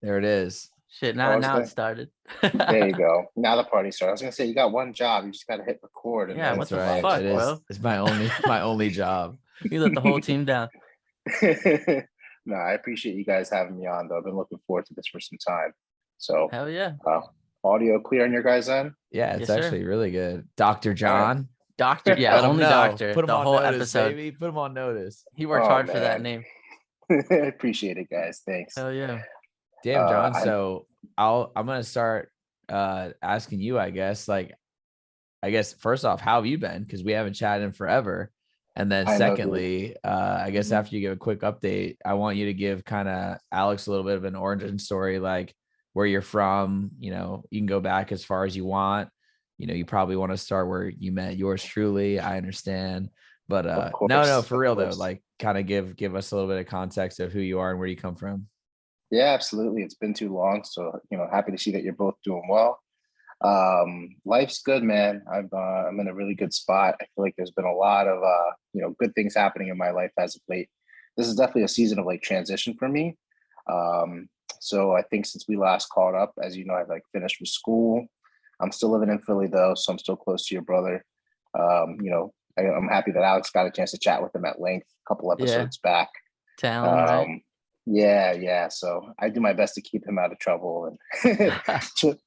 There it is. Shit, I was now it gonna, started. there you go. Now the party started. I was gonna say you got one job. You just gotta hit record and Yeah, then what That's the right. fuck, It is. bro? It's my only job. You let the whole team down. No, I appreciate you guys having me on though. I've been looking forward to this for some time. So Hell yeah. uh, audio clear on your guys' end? Yeah, it's Yes, sir. actually really good. Dr. All right. John. Doctor, yeah, Let him only know. doctor. Put him The on whole notice, episode. baby. Put him on notice. He worked Oh hard for that man. name. I appreciate it, guys. Thanks. Hell yeah. Damn, John. I'm So I'm gonna start asking you, I guess. Like, I guess first off, how have you been? Because we haven't chatted in forever. And then I know, dude. secondly, I guess after you give a quick update, I want you to give kind of Alex a little bit of an origin story, like where you're from. You know, you can go back as far as you want. You know, you probably want to start where you met yours truly. I understand. But Of no, course, for of real though, course. like kind of give us a little bit of context of who you are and where you come from. Yeah, absolutely. It's been too long, so happy to see that you're both doing well. Life's good, man. I'm in a really good spot. I feel like there's been a lot of good things happening in my life as of late. This is definitely a season of like transition for me. Um, so I think since we last caught up, as you know, I've like finished with school. I'm still living in Philly though, so I'm still close to your brother. I'm happy that Alex got a chance to chat with him at length a couple Yeah. episodes back. Talon, right? Yeah. So I do my best to keep him out of trouble and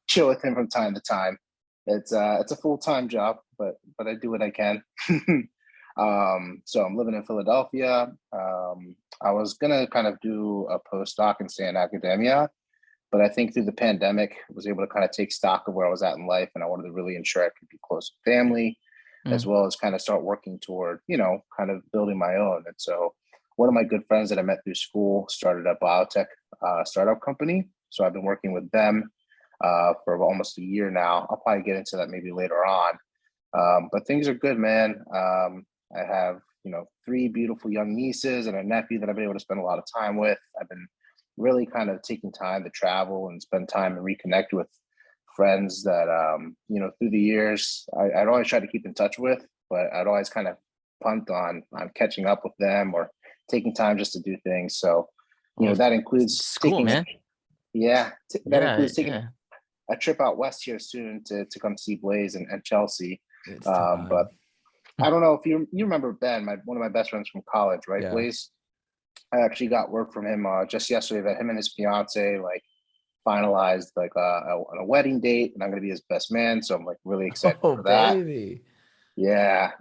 chill with him from time to time. It's a full-time job, but I do what I can. So I'm living in Philadelphia. I was gonna kind of do a postdoc and stay in academia, but I think through the pandemic, I was able to kind of take stock of where I was at in life, and I wanted to really ensure I could be close to family, as well as kind of start working toward, kind of building my own. And so one of my good friends that I met through school started a biotech startup company. So I've been working with them for almost a year now. I'll probably get into that maybe later on. But things are good, man. I have, three beautiful young nieces and a nephew that I've been able to spend a lot of time with. I've been really kind of taking time to travel and spend time and reconnect with friends that, through the years, I'd always try to keep in touch with, but I'd always kind of punt on catching up with them or taking time just to do things. So, Well, that includes school, taking, man. that includes taking Yeah. a trip out west here soon to come see Blaise and Chelsea. It's But I don't know if you remember Ben, one of my best friends from college, right? Yeah. Blaise. I actually got word from him just yesterday that him and his fiance like finalized like a wedding date, and I'm gonna be his best man. So I'm like really excited for that. Baby. Yeah,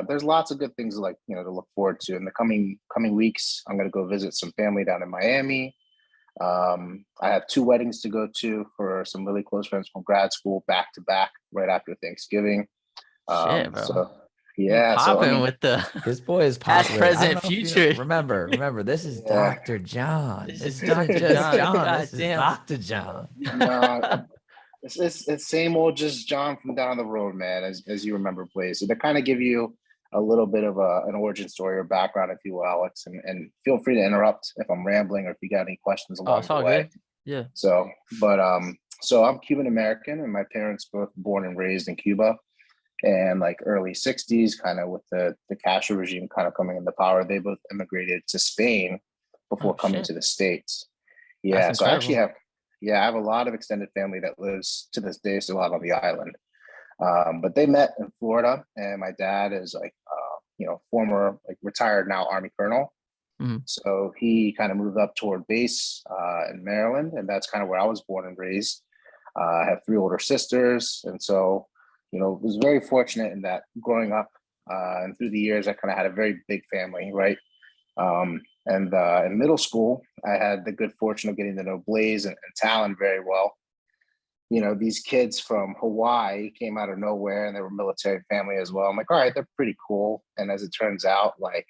there's lots of good things like to look forward to in the coming weeks. I'm gonna go visit some family down in Miami. I have two weddings to go to for some really close friends from grad school, back to back, right after Thanksgiving. Shit, bro. So You yeah, so I popping mean, with the This boy is past, popular. I don't present, know if you future. remember, this is yeah, Dr. John. This This is is not Dr. just John. John. God This is damn. Dr. John. no, it's same old just John from down the road, man. As you remember, Blaise. So to kind of give you a little bit of an origin story or background, if you will, Alex, and feel free to interrupt if I'm rambling or if you got any questions Oh, along it's the all way. good. Yeah. So, but so I'm Cuban American, and my parents both born and raised in Cuba, and like early '60s, kind of with the Castro regime kind of coming into power, they both immigrated to Spain before Oh coming shit. to the States. That's Yeah, so I actually incredible. I have a lot of extended family that lives to this day still out on the island. But they met in Florida, and my dad is like, former like retired now Army colonel. Mhm. So he kind of moved up toward base in Maryland, and that's kind of where I was born and raised. I have three older sisters, and so was very fortunate in that growing up and through the years, I kind of had a very big family, right? And in middle school, I had the good fortune of getting to know Blaise and Talon very well. These kids from Hawaii came out of nowhere, and they were military family as well. I'm like, all right, they're pretty cool. And as it turns out, like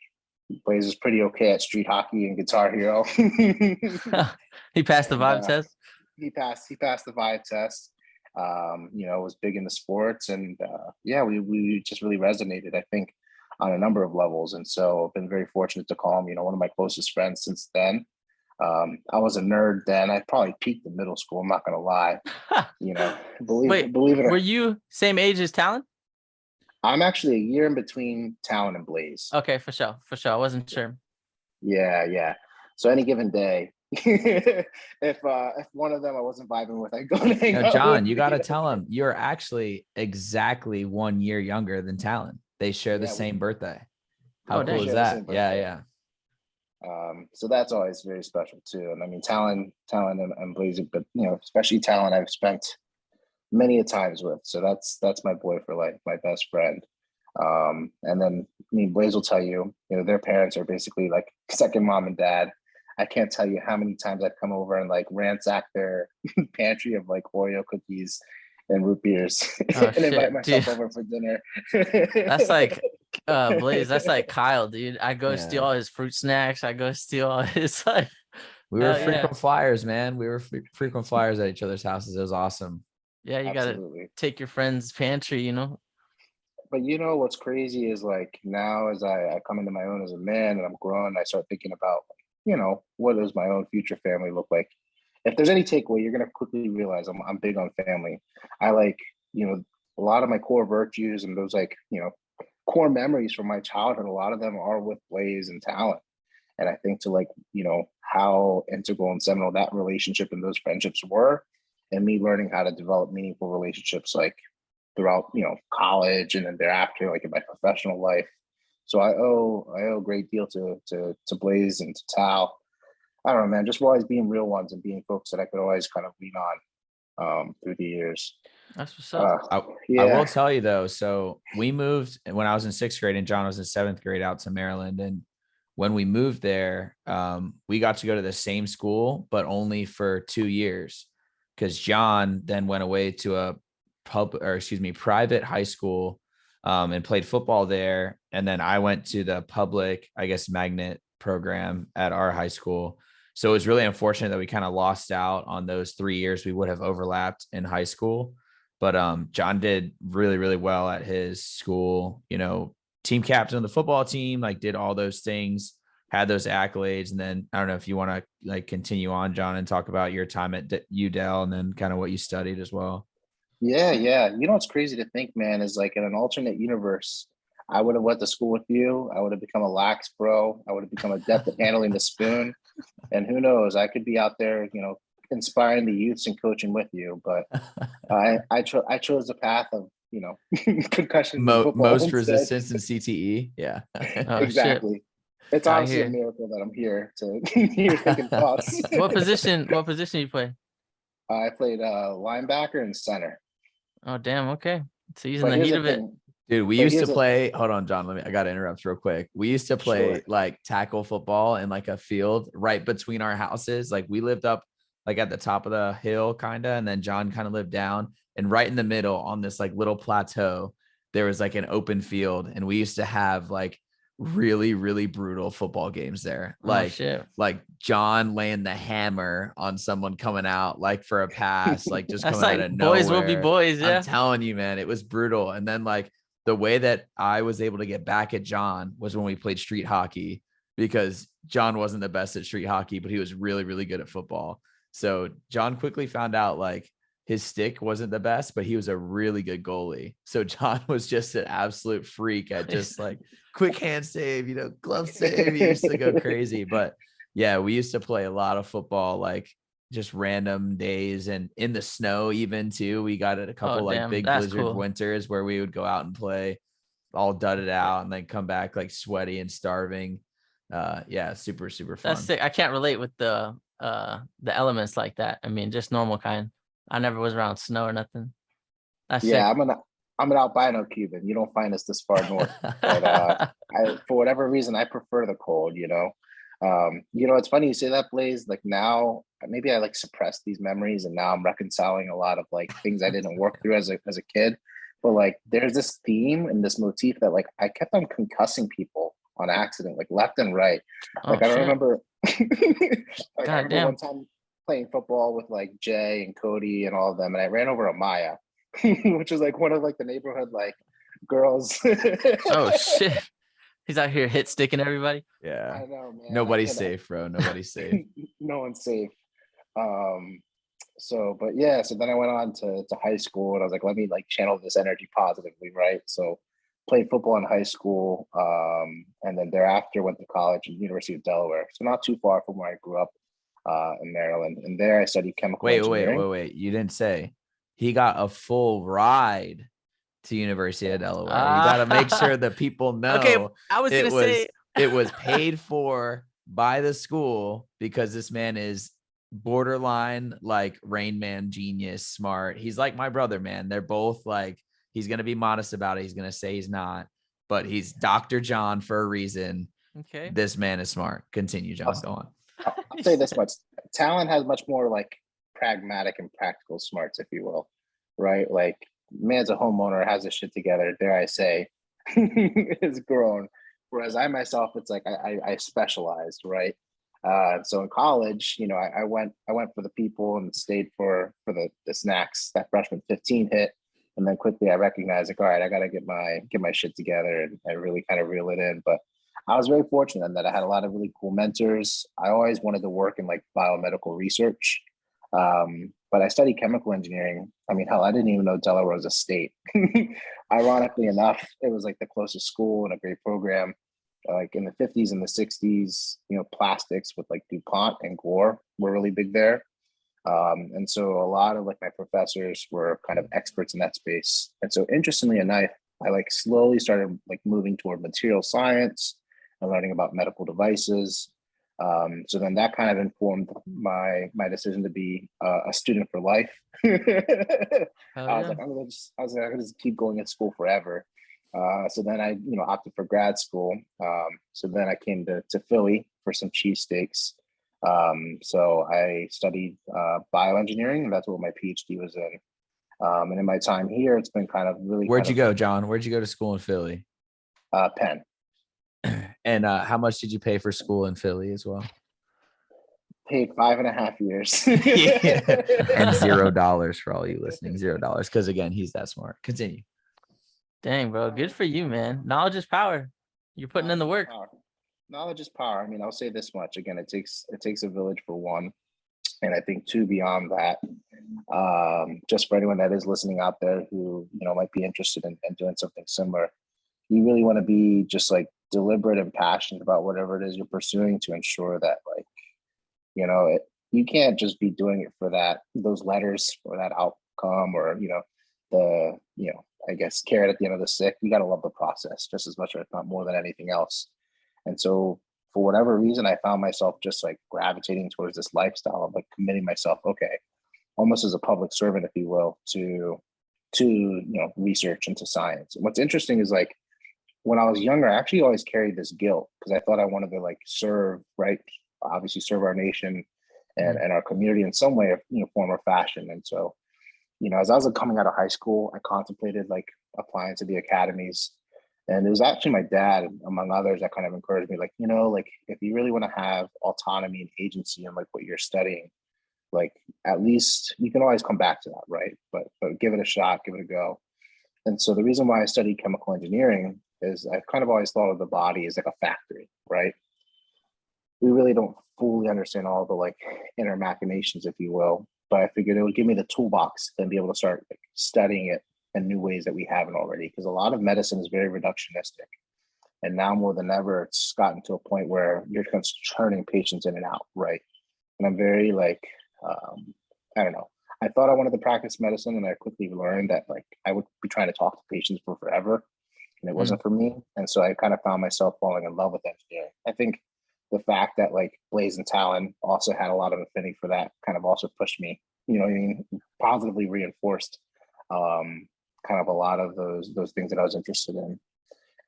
Blaise was pretty okay at street hockey and Guitar Hero. He passed the And vibe test. he passed the vibe test. Was big into sports, and we just really resonated, I think, on a number of levels. And so I've been very fortunate to call him, one of my closest friends since then. I was a nerd then. I probably peaked in middle school. I'm not gonna lie. Wait, Believe it were or you same age as Talon? I'm actually a year in between Talon and Blaise. Okay, for sure. I wasn't sure. Yeah. So any given day, if one of them I wasn't vibing with, I'd go and hang Now, out John, with, you got to tell him you're actually exactly 1 year younger than Talon. They share the Yeah, same birthday. Oh, How cool dang. is share the same that? Yeah, birthday. yeah. So that's always very special too. And I mean, Talon and Blaise, but especially Talon, I've spent many a times with. So that's my boy for life, my best friend. And then I mean, Blaise will tell you, their parents are basically like second mom and dad. I can't tell you how many times I've come over and like ransack their pantry of like Oreo cookies and root beers Oh and invite shit, myself dude. over for dinner. That's like Blaise, that's like Kyle, dude. I go Yeah. steal all his fruit snacks. I go steal all his like We were hell yeah. frequent flyers, man. We were frequent flyers at each other's houses. It was awesome. Yeah, you gotta Absolutely. take your friend's pantry, But what's crazy is like now as I come into my own as a man and I'm grown, I start thinking about, what does my own future family look like? If there's any takeaway, you're gonna quickly realize I'm big on family. I like, a lot of my core virtues and those like, core memories from my childhood, a lot of them are with Blaise and Talent. And I think to like, how integral and seminal that relationship and those friendships were, and me learning how to develop meaningful relationships like throughout, college and then thereafter, like in my professional life. So I owe a great deal to Blaise and to Tal. I don't know, man, just for always being real ones and being folks that I could always kind of lean on through the years. That's what's up. I Yeah. will tell you though. So we moved when I was in 6th grade and John was in 7th grade out to Maryland. And when we moved there, we got to go to the same school, but only for 2 years, because John then went away to a private high school and played football there. And then I went to the public, I guess, magnet program at our high school. So it was really unfortunate that we kind of lost out on those 3 years we would have overlapped in high school. But John did really, really well at his school, team captain of the football team, like did all those things, had those accolades. And then I don't know if you want to like continue on, John, and talk about your time at UDEL and then kind of what you studied as well. Yeah. What's crazy to think, man, is like in an alternate universe, I would have went to school with you. I would have become a lax bro. I would have become adept at handling the spoon. And who knows, I could be out there, inspiring the youths and coaching with you. But I chose the path of, concussions and football Most instead. resistance in CTE. Yeah. Oh, Exactly. shit. It's I honestly a hear. miracle that I'm here to hear thinking thoughts. What position you play? I played linebacker and center. Oh, damn. Okay. So he's in But the here's heat the of it. thing. Dude, we But used to here's the play. Hold on, John. I got to interrupt real quick. We used to play Sure. like tackle football in like a field right between our houses. Like we lived up like at the top of the hill, kind of. And then John kind of lived down. And right in the middle on this like little plateau, there was like an open field. And we used to have like really, really brutal football games there. Oh, shit. Like John laying the hammer on someone coming out like for a pass, like just That's coming out like of boys will be nowhere. boys. Yeah. I'm telling you, man, it was brutal. And then like the way that I was able to get back at John was when we played street hockey, because John wasn't the best at street hockey, but he was really, really good at football. So John quickly found out like his stick wasn't the best, but he was a really good goalie. So John was just an absolute freak at just like quick hand save, glove save. He used to go crazy. But yeah, we used to play a lot of football, like just random days and in the snow even too. We got a couple like damn, big that's blizzard cool. winters where we would go out and play all dudded out and then come back like sweaty and starving. Yeah, super, super fun. That's sick. I can't relate with the elements like that. I mean, just normal kind. I never was around snow or nothing. That's Yeah, sick. I'm an albino Cuban. You don't find us this far north. But for whatever reason, I prefer the cold, it's funny you say that, Blaise. Like now, maybe I like suppressed these memories, and now I'm reconciling a lot of like things I didn't work through as a kid. But like, there's this theme and this motif that like I kept on concussing people on accident, like left and right. Like I don't remember. Like I remember one time playing football with like Jay and Cody and all of them, and I ran over Amaya, which was like one of like the neighborhood like girls. Oh shit. He's out here hit sticking everybody. Yeah. I know, man. Nobody's safe, bro. Nobody's safe. No one's safe. So then I went on to high school, and I was like, let me like channel this energy positively, right? So played football in high school, and then thereafter went to college at the University of Delaware. So not too far from where I grew up. in Maryland. And there I studied chemical engineering. Wait. You didn't say he got a full ride to University of Delaware. You got to make sure that people know. Okay, I was gonna say it was paid for by the school because this man is borderline like Rain Man genius, smart. He's like my brother, man. They're both like, he's gonna be modest about it. He's gonna say he's not, but he's Dr. Jon for a reason. Okay. This man is smart. Continue, John. Go on. I'll say this much: talent has much more like pragmatic and practical smarts, if you will, right? Like, man's a homeowner, has his shit together, dare I say, is grown. Whereas I myself, it's like I specialized, right? So in college, you know, I went for the people and stayed for the snacks. That freshman 15 hit, and then quickly I recognized, like, all right, I got to get my shit together and really kind of reel it in. But I was very fortunate in that I had a lot of really cool mentors. I always wanted to work in like biomedical research. But I studied chemical engineering. I mean, hell, I didn't even know Delaware was a state. Ironically enough, it was like the closest school and a great program. Like in the 50s and the 60s, you know, plastics with like DuPont and Gore were really big there. And so a lot of like my professors were kind of experts in that space. And so interestingly enough, I like slowly started like moving toward material science and learning about medical devices. So then that kind of informed my decision to be a student for life. I was like, I'm gonna just keep going to school forever. So then I, you know, opted for grad school. So then I came to Philly for some cheesesteaks. So I studied bioengineering, and that's what my PhD was in. And in my time here, it's been kind of really. Where'd you go, John? Where'd you go to school in Philly? Penn. And how much did you pay for school in Philly as well? Paid 5.5 years. Yeah. And $0 for all you listening. $0. Because again, he's that smart. Continue. Dang, bro. Good for you, man. Knowledge is power. You're putting in the work. Knowledge is power. I mean, I'll say this much. Again, it takes a village for one. And I think two, beyond that, just for anyone that is listening out there who, you know, might be interested in doing something similar, you really want to be just like deliberate and passionate about whatever it is you're pursuing to ensure that, like, you know, you can't just be doing it for those letters or that outcome, or, you know, I guess carrot at the end of the stick. You got to love the process just as much, or if not more than anything else. And so for whatever reason, I found myself just like gravitating towards this lifestyle of like committing myself, okay, almost as a public servant, if you will, to you know, research into science. And what's interesting is, like, when I was younger, I actually always carried this guilt because I thought I wanted to like serve, right? Obviously serve our nation and our community in some way, you know, form or fashion. And so, you know, as I was coming out of high school, I contemplated like applying to the academies. And it was actually my dad, among others, that kind of encouraged me, like, you know, like, if you really want to have autonomy and agency in like what you're studying, like, at least you can always come back to that, right? But give it a shot, give it a go. And so the reason why I studied chemical engineering is I've kind of always thought of the body as like a factory, right? We really don't fully understand all the like inner machinations, if you will, but I figured it would give me the toolbox to be able to start like studying it in new ways that we haven't already. Because a lot of medicine is very reductionistic. And now more than ever, it's gotten to a point where you're just turning patients in and out, right? And I'm very like, I don't know. I thought I wanted to practice medicine, and I quickly learned that like I would be trying to talk to patients for forever, and it wasn't for me. And so I kind of found myself falling in love with engineering. I think the fact that like Blaise and Talon also had a lot of affinity for that kind of also pushed me, you know what I mean, positively reinforced kind of a lot of those things that I was interested in.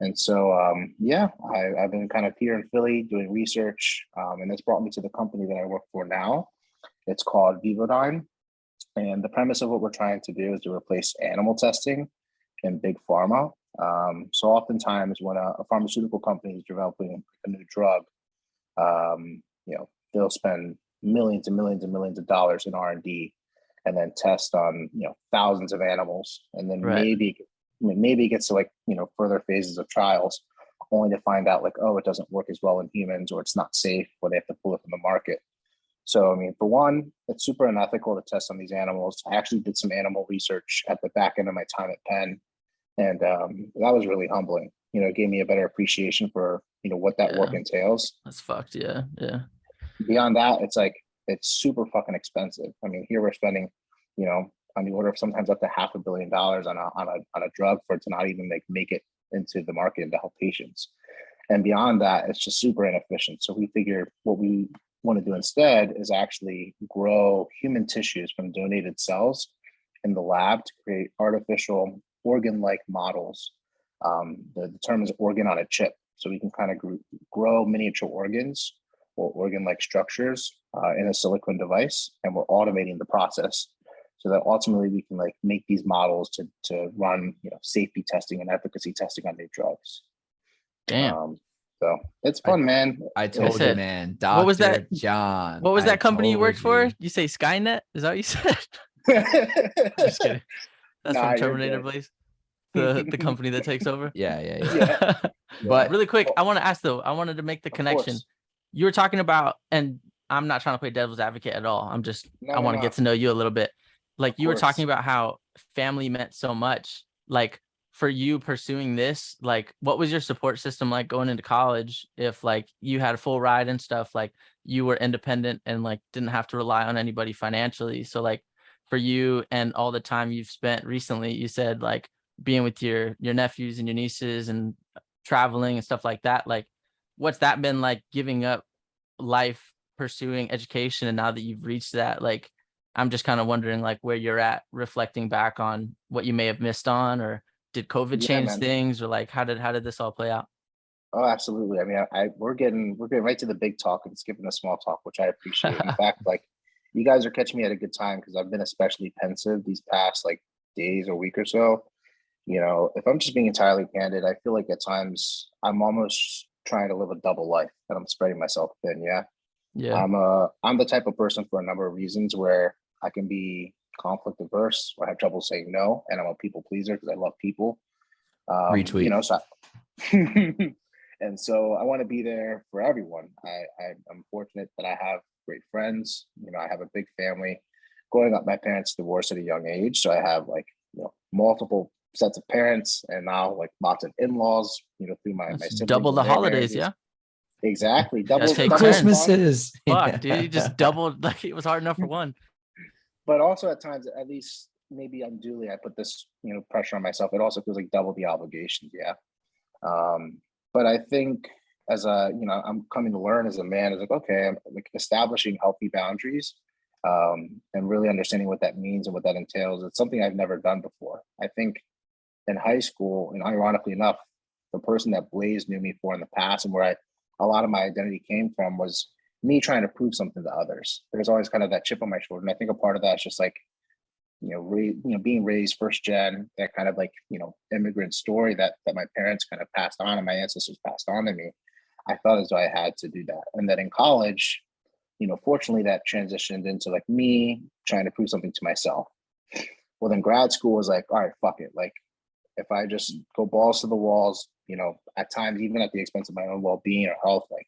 And so, I've been kind of here in Philly doing research, and this brought me to the company that I work for now. It's called Vivodyne. And the premise of what we're trying to do is to replace animal testing in big pharma. So oftentimes when a pharmaceutical company is developing a new drug, you know, they'll spend millions and millions and millions of dollars in R&D and then test on, you know, thousands of animals. And then maybe it gets to like, you know, further phases of trials, only to find out like, oh, it doesn't work as well in humans, or it's not safe, or they have to pull it from the market. So, I mean, for one, it's super unethical to test on these animals. I actually did some animal research at the back end of my time at Penn, and that was really humbling. You know, it gave me a better appreciation for, you know, what that work entails. That's fucked. Yeah. Beyond that, it's like it's super fucking expensive. I mean, here we're spending, on the order of sometimes up to $500 million on a drug for it to not even make it into the market and to help patients. And beyond that, it's just super inefficient. So we figure what we want to do instead is actually grow human tissues from donated cells in the lab to create artificial organ-like models. The term is organ on a chip. So we can kind of grow miniature organs or organ-like structures in a silicone device, and we're automating the process so that ultimately we can like make these models to run safety testing and efficacy testing on new drugs. Damn. So it's fun, man. I told you, man. Dr. What was that, John? What was that company you worked for? you. You say Skynet? Is that what you said? Just kidding. That's from Terminator, Blaise. The company that takes over. Yeah. But really quick, I want to ask though. I wanted to make the connection. You were talking about, and I'm not trying to play devil's advocate at all. I'm just I want to get to know you a little bit. Like you were talking about how family meant so much. Like for you pursuing this, like what was your support system like going into college? If like you had a full ride and stuff, like you were independent and like didn't have to rely on anybody financially. So like for you and all the time you've spent recently, you said like being with your nephews and your nieces and traveling and stuff like that. Like what's that been like, giving up life, pursuing education, and now that you've reached that, like I'm just kind of wondering like where you're at, reflecting back on what you may have missed on, or did COVID change things, or like how did this all play out? Oh, absolutely. I mean, we're getting right to the big talk and skipping the small talk, which I appreciate. In fact, like you guys are catching me at a good time because I've been especially pensive these past like days or week or so. If I'm just being entirely candid, I feel like at times I'm almost trying to live a double life and I'm spreading myself thin. Yeah. I'm the type of person for a number of reasons where I can be conflict averse or have trouble saying no, and I'm a people pleaser because I love people. Retweet. And so I want to be there for everyone. I'm fortunate that I have great friends. I have a big family. Growing up, my parents divorced at a young age, so I have like multiple sets of parents, and now like lots of in-laws. Through my siblings. Double the holidays, marriages. Yeah. Exactly. Double Christmases. Fuck, dude, you just doubled. Like it was hard enough for one. But also at times, at least maybe unduly, I put this pressure on myself. It also feels like double the obligations. Yeah. But I think as I'm coming to learn as a man, is like, okay, I'm like establishing healthy boundaries and really understanding what that means and what that entails. It's something I've never done before. I think in high school, and ironically enough, the person that Blaise knew me for in the past and where a lot of my identity came from was me trying to prove something to others. There's always kind of that chip on my shoulder. And I think a part of that is just like, being raised first gen, that kind of like, immigrant story that my parents kind of passed on and my ancestors passed on to me. I felt as though I had to do that. And then in college, fortunately that transitioned into like me trying to prove something to myself. Well, then grad school was like, all right, fuck it. Like if I just go balls to the walls, at times, even at the expense of my own well-being or health, like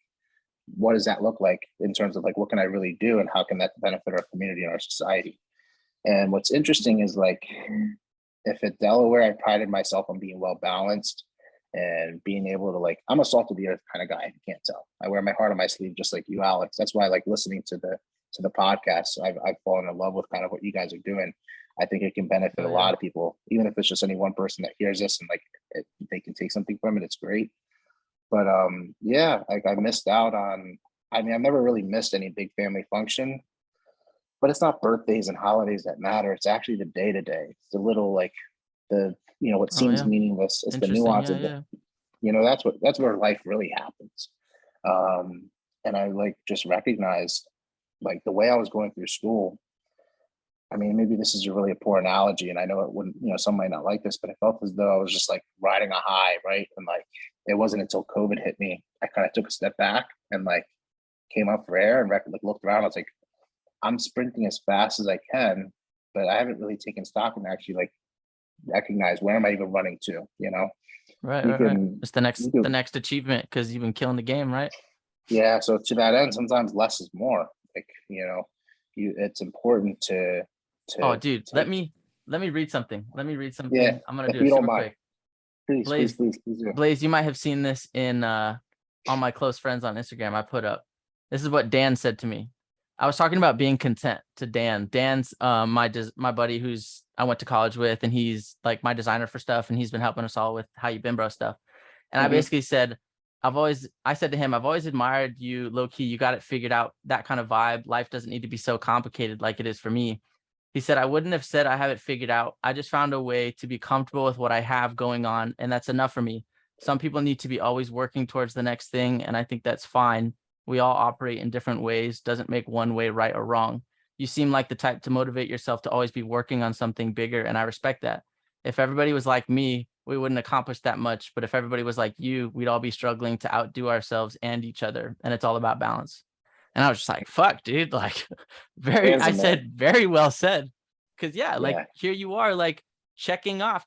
what does that look like in terms of like, what can I really do and how can that benefit our community and our society? And what's interesting is like, if at Delaware, I prided myself on being well-balanced and being able to like, I'm a salt of the earth kind of guy. You can't tell. I wear my heart on my sleeve, just like you, Alex. That's why I like listening to the podcast. I've fallen in love with kind of what you guys are doing. I think it can benefit a lot of people, even if it's just any one person that hears this and like they can take something from it. It's great. But like I missed out on, I've never really missed any big family function, but it's not birthdays and holidays that matter. It's actually the day to day. It's the little like what seems meaningless. It's the nuance of the, that's where life really happens. And I like just recognized like the way I was going through school. Maybe this is really a poor analogy, and I know it wouldn't, some might not like this, but I felt as though I was just like riding a high, right? And like, it wasn't until COVID hit me, I kind of took a step back and like came up for air and looked around. I was like, I'm sprinting as fast as I can, but I haven't really taken stock and actually like recognize where am I even running to, Right. It's the next achievement because you've been killing the game, right? Yeah. So to that end, sometimes less is more. Like, it's important to. Oh, dude, let me read something. Yeah, I'm gonna do it super quick. Please do. Blaise, you might have seen this in on my close friends on Instagram. I put up. This is what Dan said to me. I was talking about being content to Dan. Dan's my buddy who's I went to college with, and he's like my designer for stuff, and he's been helping us all with How You Been Bro stuff. And I basically said, I said to him, I've always admired you, low key. You got it figured out, that kind of vibe. Life doesn't need to be so complicated like it is for me. He said, I wouldn't have said I have it figured out. I just found a way to be comfortable with what I have going on, and that's enough for me. Some people need to be always working towards the next thing, and I think that's fine. We all operate in different ways. Doesn't make one way right or wrong. You seem like the type to motivate yourself to always be working on something bigger, and I respect that. If everybody was like me, we wouldn't accomplish that much. But if everybody was like you, we'd all be struggling to outdo ourselves and each other. And it's all about balance. And I was just like, fuck, dude, like I said, very well said. Cause like here you are, like checking off.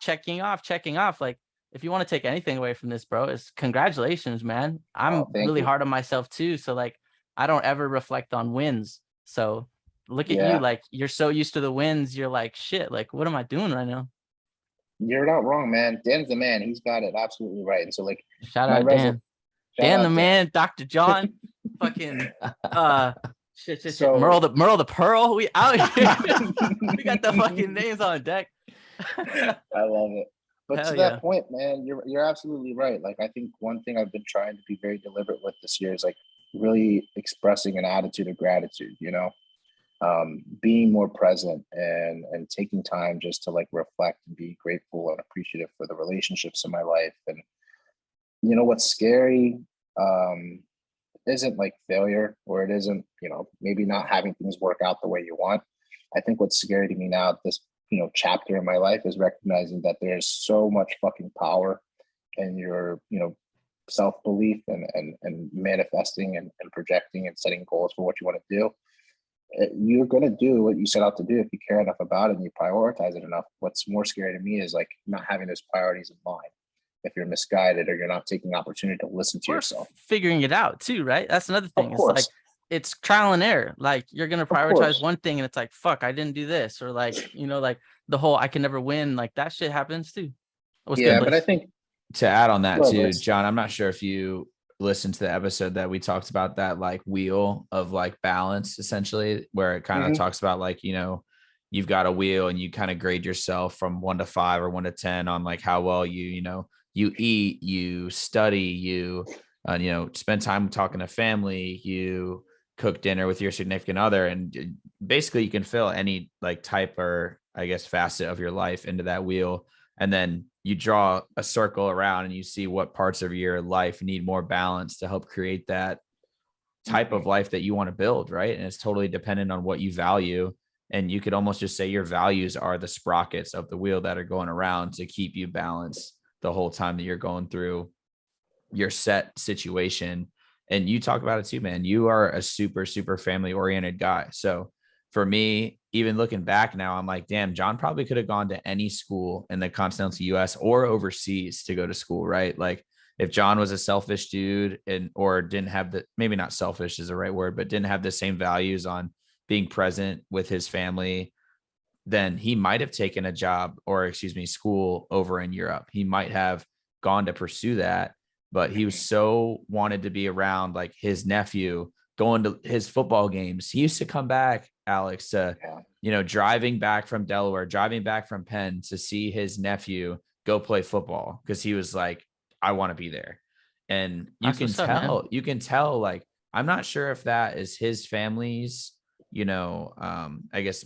Like, if you want to take anything away from this, bro, it's congratulations, man. I'm really hard on myself too. So like, I don't ever reflect on wins. So look at you, like you're so used to the wins. You're like, shit, like, what am I doing right now? You're not wrong, man. Dan's the man. He's got it absolutely right. And so like, shout out Dan. Dan the man, Dr. Jon, fucking shit. So, Merle the Pearl. We out here. We got the fucking names on deck. I love it. But Hell to that point, man, you're absolutely right. Like, I think one thing I've been trying to be very deliberate with this year is like really expressing an attitude of gratitude, you know, being more present and taking time just to like reflect and be grateful and appreciative for the relationships in my life. And you know what's scary isn't like failure, or it isn't, you know, maybe not having things work out the way you want. I think what's scary to me now at this, you know, chapter in my life is recognizing that there's so much fucking power in your, you know, self-belief and manifesting and projecting and setting goals for what you want to do. You're going to do what you set out to do if you care enough about it and you prioritize it enough. What's more scary to me is like not having those priorities in mind. If you're misguided or you're not taking the opportunity to listen to yourself. Figuring it out too, right? That's another thing. It's like, it's trial and error. Like you're going to prioritize one thing and it's like, fuck, I didn't do this. Or like, you know, like the whole, I can never win. Like that shit happens too. What's good, but I think to add on that too, John, I'm not sure if you listened to the episode that we talked about that like wheel of like balance, essentially, where it kind of talks about like, you know, you've got a wheel and you kind of grade yourself from 1 to 5 or 1 to 10 on like how well you know, you eat, you study, you know, spend time talking to family, you cook dinner with your significant other, and basically you can fill any like type or I guess facet of your life into that wheel. And then you draw a circle around and you see what parts of your life need more balance to help create that type of life that you want to build. Right. And it's totally dependent on what you value. And you could almost just say your values are the sprockets of the wheel that are going around to keep you balanced the whole time that you're going through your set situation. And you talk about it too, man. You are a super, super family oriented guy. So for me, even looking back now, I'm like, damn, John probably could have gone to any school in the continental US or overseas to go to school, right? Like if John was a selfish dude or didn't have maybe not selfish is the right word, but didn't have the same values on being present with his family, then he might have taken a job or school over in Europe. He might have gone to pursue that, but he was so wanted to be around like his nephew, going to his football games. He used to come back, Alex, to, you know, driving back from Delaware, driving back from Penn to see his nephew go play football. Cause he was like, I want to be there. And you can tell, like, I'm not sure if that is his family's, you know, I guess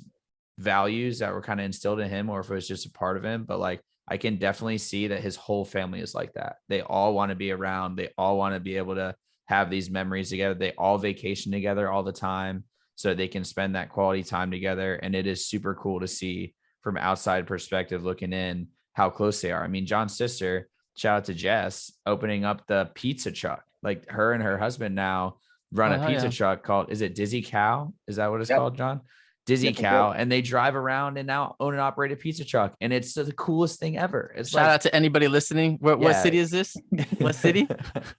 values that were kind of instilled in him or if it was just a part of him, but like, I can definitely see that his whole family is like that. They all want to be around. They all want to be able to have these memories together. They all vacation together all the time so they can spend that quality time together. And it is super cool to see from outside perspective, looking in how close they are. I mean, John's sister, shout out to Jess, opening up the pizza truck. Like her and her husband now run a pizza truck called, is it Dizzy Cow? Is that what it's called, John? Dizzy Cow, and they drive around and now own and operate a pizza truck, and it's the coolest thing ever. It's shout out to anybody listening. What city is this? What city?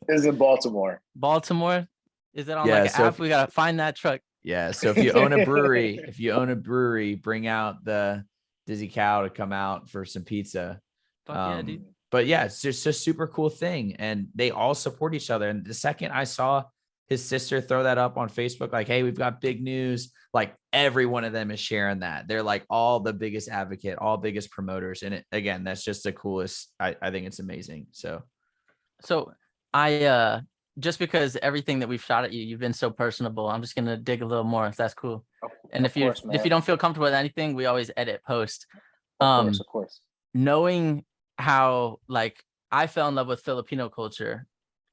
It's in Baltimore. Baltimore. Is it on like an app? We gotta find that truck. Yeah. So if you own a brewery, bring out the Dizzy Cow to come out for some pizza. Yeah, dude. But yeah, it's just a super cool thing, and they all support each other. And the second I saw his sister throw that up on Facebook, like, hey, we've got big news. Like every one of them is sharing that. They're like all the biggest advocate, all biggest promoters. And again, that's just the coolest. I think it's amazing. So I just because everything that we've shot at you, you've been so personable. I'm just gonna dig a little more if that's cool. And if you don't feel comfortable with anything, we always edit post. Of course. Knowing how like I fell in love with Filipino culture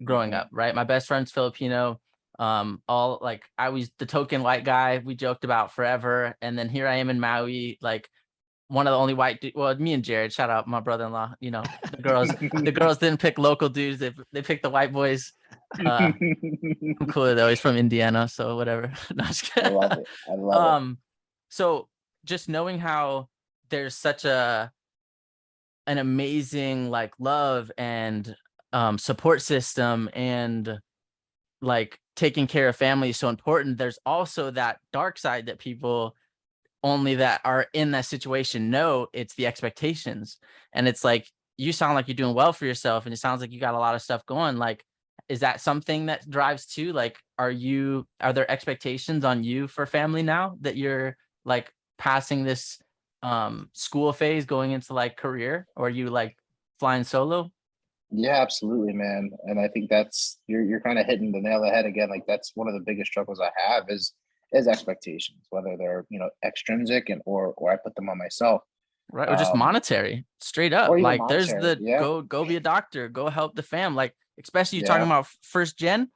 growing up, right? My best friend's Filipino. All like I was the token white guy we joked about forever, and then here I am in Maui, like one of the only white well, me and Jared, shout out my brother-in-law, you know, the girls didn't pick local dudes, they picked the white boys. I'm cooler though, he's from Indiana, so whatever. No, I love it. I love it. So just knowing how there's such an amazing like love and support system, and like taking care of family is so important, there's also that dark side that people only that are in that situation know. It's the expectations. And it's like, you sound like you're doing well for yourself, and it sounds like you got a lot of stuff going. Like, is that something that drives too? Like, are there expectations on you for family now that you're like passing this school phase going into like career, or are you like flying solo? Yeah, absolutely, man. And I think that's you're kind of hitting the nail on the head again. Like that's one of the biggest struggles I have is expectations, whether they're extrinsic or I put them on myself. Right. Or just monetary, straight up. Or even like there's monetary, yeah. go be a doctor, go help the fam. Like, especially you're talking Yeah. about first gen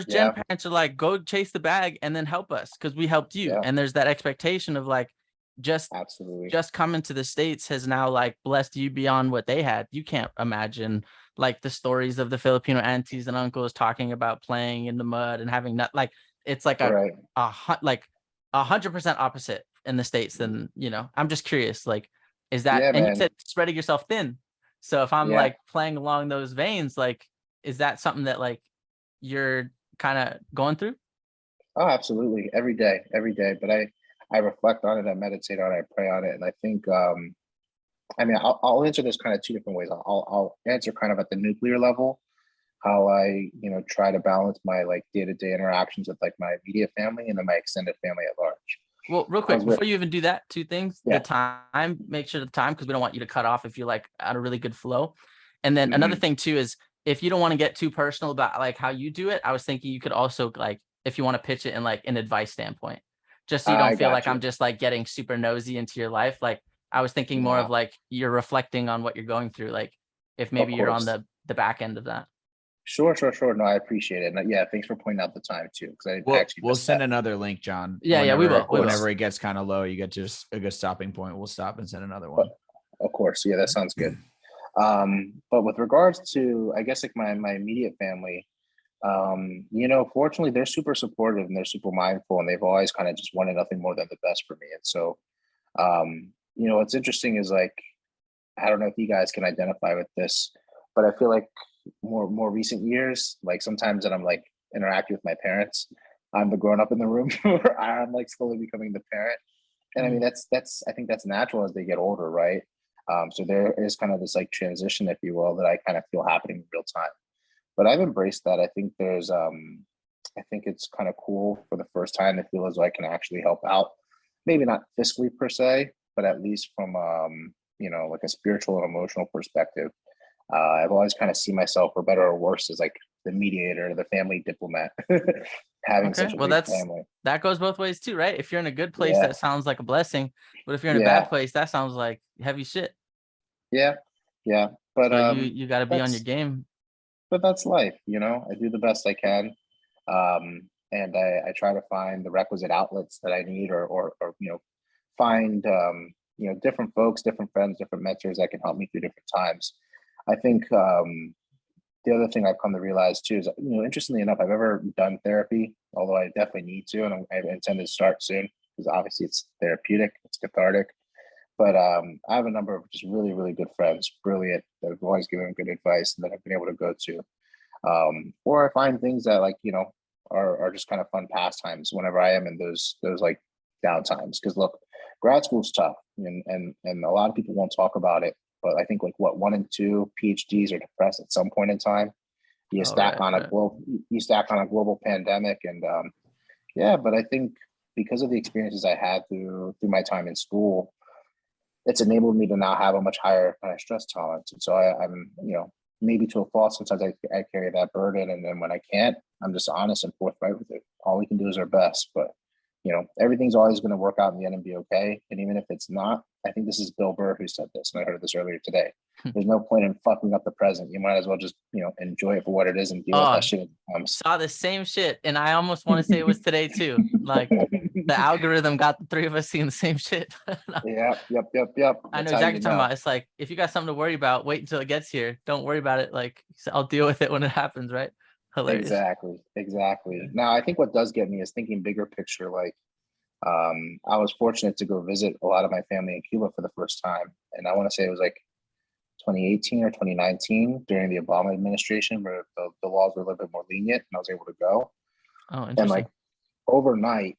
Yeah. parents are like, go chase the bag and then help us because we helped you. Yeah. And there's that expectation of like, Absolutely. just coming to the States has now like blessed you beyond what they had. You can't imagine like the stories of the Filipino aunties and uncles talking about playing in the mud and having not like, it's like Right. like 100% opposite in the States. Than, you know, I'm just curious, like, is that, Yeah, and man. you said spreading yourself thin. So if I'm Yeah. like playing along those veins, like, is that something that like you're kind of going through? Oh, absolutely. Every day. But I reflect on it, I meditate on it, I pray on it. And I think I mean I'll answer this kind of two different ways. I'll answer kind of at the nuclear level, how I, try to balance my like day-to-day interactions with like my immediate family and then my extended family at large. Well, real quick, before you even do that, two things. Yeah. The time, make sure the time, because we don't want you to cut off if you're like at a really good flow. And then another thing too is, if you don't want to get too personal about like how you do it, I was thinking you could also like, if you want to pitch it in like an advice standpoint, just so you don't feel like I'm just like getting super nosy into your life. Like I was thinking more of like you're reflecting on what you're going through. Like if maybe you're on the back end of that. Sure. No, I appreciate it. And yeah, thanks for pointing out the time too, because we'll send another link, John. Yeah, we will. Whenever it gets kind of low, you get just a good stopping point. We'll stop and send another one. Of course, yeah, that sounds good. But with regards to, I guess, like my immediate family, fortunately, they're super supportive and they're super mindful, and they've always kind of just wanted nothing more than the best for me. And so, what's interesting is like, I don't know if you guys can identify with this, but I feel like more recent years, like sometimes that I'm like interacting with my parents, I'm the grown up in the room, or I'm like slowly becoming the parent. And I mean, that's I think that's natural as they get older, right? So there is kind of this like transition, if you will, that I kind of feel happening in real time. But I've embraced that. I think I think it's kind of cool for the first time to feel as though I can actually help out. Maybe not fiscally per se, but at least from like a spiritual and emotional perspective. I've always kind of seen myself, for better or worse, as like the mediator, the family diplomat, having such a big family. That goes both ways too, right? If you're in a good place, that sounds like a blessing, but if you're in a bad place, that sounds like heavy shit. Yeah. But so you got to be on your game. But that's life, I do the best I can, and I try to find the requisite outlets that I need, or find different folks, different friends, different mentors that can help me through different times. I think the other thing I've come to realize too is, interestingly enough, I've ever done therapy, although I definitely need to, and I intend to start soon because obviously it's therapeutic, it's cathartic. But I have a number of just really, really good friends, brilliant, that have always given good advice and that I've been able to go to. Or I find things that like, are just kind of fun pastimes whenever I am in those like downtimes. Because look, grad school's tough, and a lot of people won't talk about it. But I think like 1 and 2 PhDs are depressed at some point in time. you stack on a global pandemic, and yeah. But I think because of the experiences I had through my time in school, it's enabled me to now have a much higher kind of stress tolerance. And so I'm, maybe to a fault, sometimes I carry that burden. And then when I can't, I'm just honest and forthright with it. All we can do is our best. But, everything's always going to work out in the end and be okay. And even if it's not, I think this is Bill Burr who said this, and I heard this earlier today. There's no point in fucking up the present. You might as well just, enjoy it for what it is and deal with that shit when it comes. Saw the same shit. And I almost want to say it was today too. Like the algorithm got the three of us seeing the same shit. Yep. I know exactly what you're talking about. It's like, if you got something to worry about, wait until it gets here. Don't worry about it. Like, I'll deal with it when it happens, right? Hilarious. Exactly. Now, I think what does get me is thinking bigger picture. Like, I was fortunate to go visit a lot of my family in Cuba for the first time. And I want to say it was like 2018 or 2019 during the Obama administration, where the laws were a little bit more lenient, and I was able to go. Oh, interesting. And like overnight,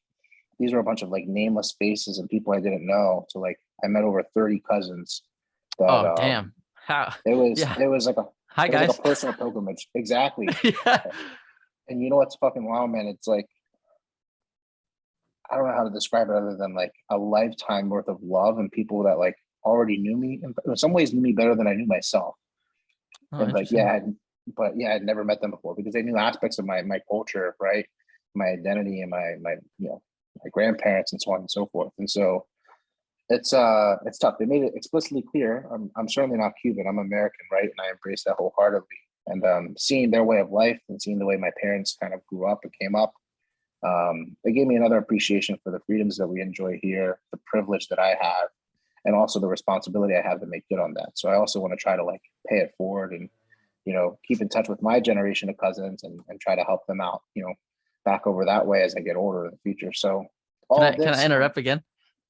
these were a bunch of like nameless faces and people I didn't know. So like I met over 30 cousins. That, damn. How it was like hi guys. Like a personal pilgrimage. Exactly. Yeah. And you know what's fucking wild, man? It's like, I don't know how to describe it other than like a lifetime worth of love and people that like already knew me, and in some ways knew me better than I knew myself. And like, I'd never met them before because they knew aspects of my culture, right? My identity and my my grandparents and so on and so forth. And so it's tough. They made it explicitly clear. I'm certainly not Cuban. I'm American, right? And I embrace that wholeheartedly. And seeing their way of life and seeing the way my parents kind of grew up and came up, it gave me another appreciation for the freedoms that we enjoy here, the privilege that I have, and also the responsibility I have to make good on that. So I also want to try to like pay it forward and, keep in touch with my generation of cousins and try to help them out, back over that way as I get older in the future. So can I interrupt again?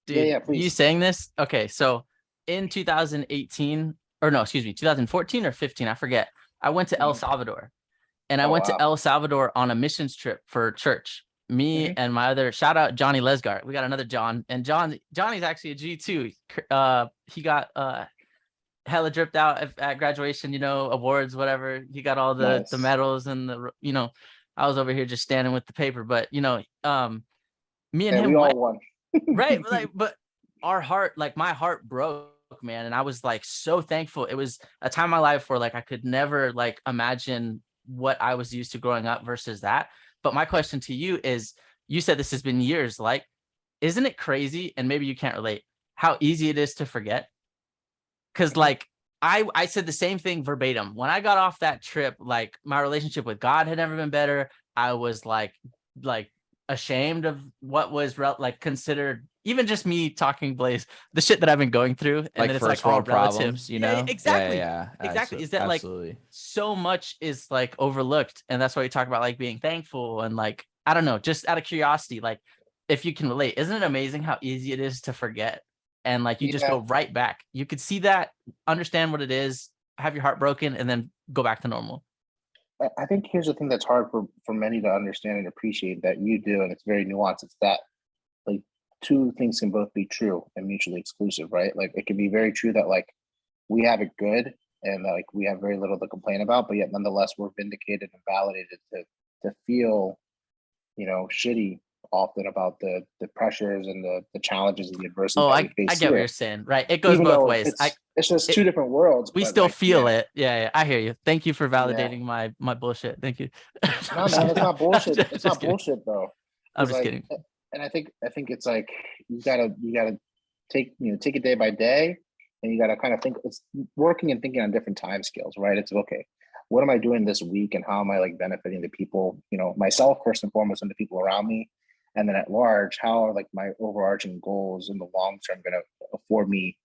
Dude, yeah, please. You saying this? Okay. So in 2018, or no, excuse me, 2014 or 15, I forget. I went to El Salvador, and I went to El Salvador on a missions trip for church. Me and my other, shout out Johnny Lesgart. We got another John, and Johnny's actually a G too. He got hella dripped out at graduation, awards, whatever. He got all the medals and I was over here just standing with the paper, but me and him, we all won. Right? But our heart, like my heart broke, man, and I was like so thankful. It was a time in my life where like I could never like imagine what I was used to growing up versus that. But my question to you is, you said this has been years, like, isn't it crazy? And maybe you can't relate how easy it is to forget. Cause like I said the same thing verbatim. When I got off that trip, like my relationship with God had never been better. I was like ashamed of what was considered, even just me talking, Blaise, the shit that I've been going through. And like then it's first like all world relative. Problems, Exactly. Yeah. Exactly. Is that absolutely. like so much is like overlooked. And that's why we talk about like being thankful and like, I don't know, just out of curiosity, like if you can relate, isn't it amazing how easy it is to forget? And like, you just go right back. You could see that, understand what it is, have your heart broken, and then go back to normal. I think here's the thing that's hard for many to understand and appreciate that you do, and it's very nuanced. It's that like two things can both be true and mutually exclusive, right? Like it can be very true that like we have it good and like we have very little to complain about, but yet nonetheless we're vindicated and validated to feel, shitty often about the pressures and the challenges and the adversity. I get what you're saying, right? It goes both ways. It's just two different worlds. We still feel it. Yeah, I hear you. Thank you for validating my bullshit. Thank you. No, man, it's not bullshit. It's not bullshit though. I'm just kidding. And I think it's like you gotta take it day by day, and you gotta kind of think. It's working and thinking on different time scales, right? It's okay. What am I doing this week, and how am I like benefiting the people, myself first and foremost, and the people around me. And then at large, how are like my overarching goals in the long term going to afford me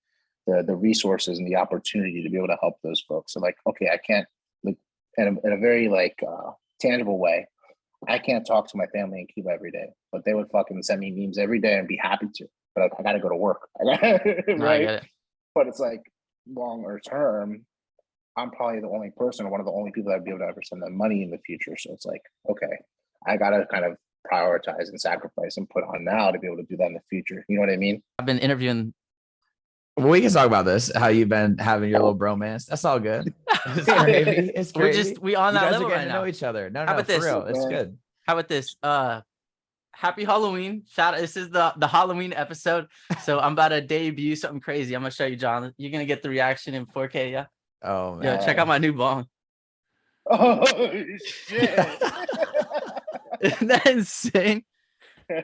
the resources and the opportunity to be able to help those folks? So like, okay, I can't like in a very like tangible way, I can't talk to my family in Cuba every day, but they would fucking send me memes every day and be happy to. But I got to go to work, right? No, I get it. But it's like longer term, I'm probably the only person or one of the only people that'd be able to ever send them money in the future. So it's like, okay, I got to kind of prioritize and sacrifice and put on now to be able to do that in the future. You know what I mean? I've been interviewing. We can talk about this, how you've been having your little bromance. That's all good. It's crazy. It's crazy. We on you that guys level are getting right to know now. each other. No, How no, about for this? real. It's good. How about this? Happy Halloween. This is the Halloween episode. So I'm about to debut something crazy. I'm gonna show you, John. You're gonna get the reaction in 4K, yeah? Oh man. Yo, check out my new bong. Oh shit. Isn't that insane? All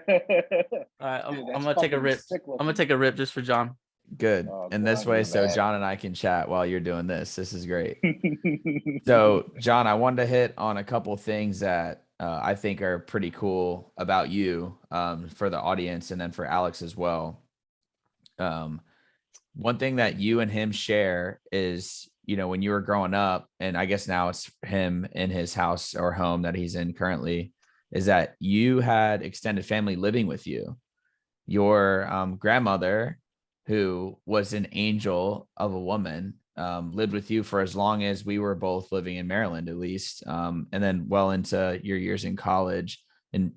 right, I'm gonna take a rip. I'm gonna take a rip just for John. Good. Oh, and this way, so man. John and I can chat while you're doing this. This is great. So, John, I wanted to hit on a couple things that I think are pretty cool about you for the audience and then for Alex as well. One thing that you and him share is, when you were growing up, and I guess now it's him in his house or home that he's in currently, is that you had extended family living with you. Your grandmother, who was an angel of a woman, lived with you for as long as we were both living in Maryland, at least. And then well into your years in college. And,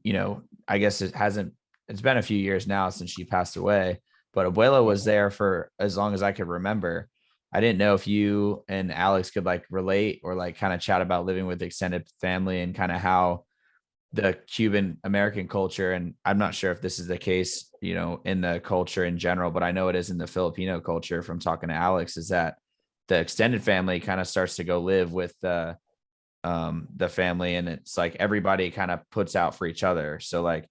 I guess it's been a few years now since she passed away, but Abuela was there for as long as I could remember. I didn't know if you and Alex could relate or kind of chat about living with extended family and kind of how the Cuban American culture, and I'm not sure if this is the case, in the culture in general, but I know it is in the Filipino culture from talking to Alex, is that the extended family kind of starts to go live with the family. And it's like everybody kind of puts out for each other. So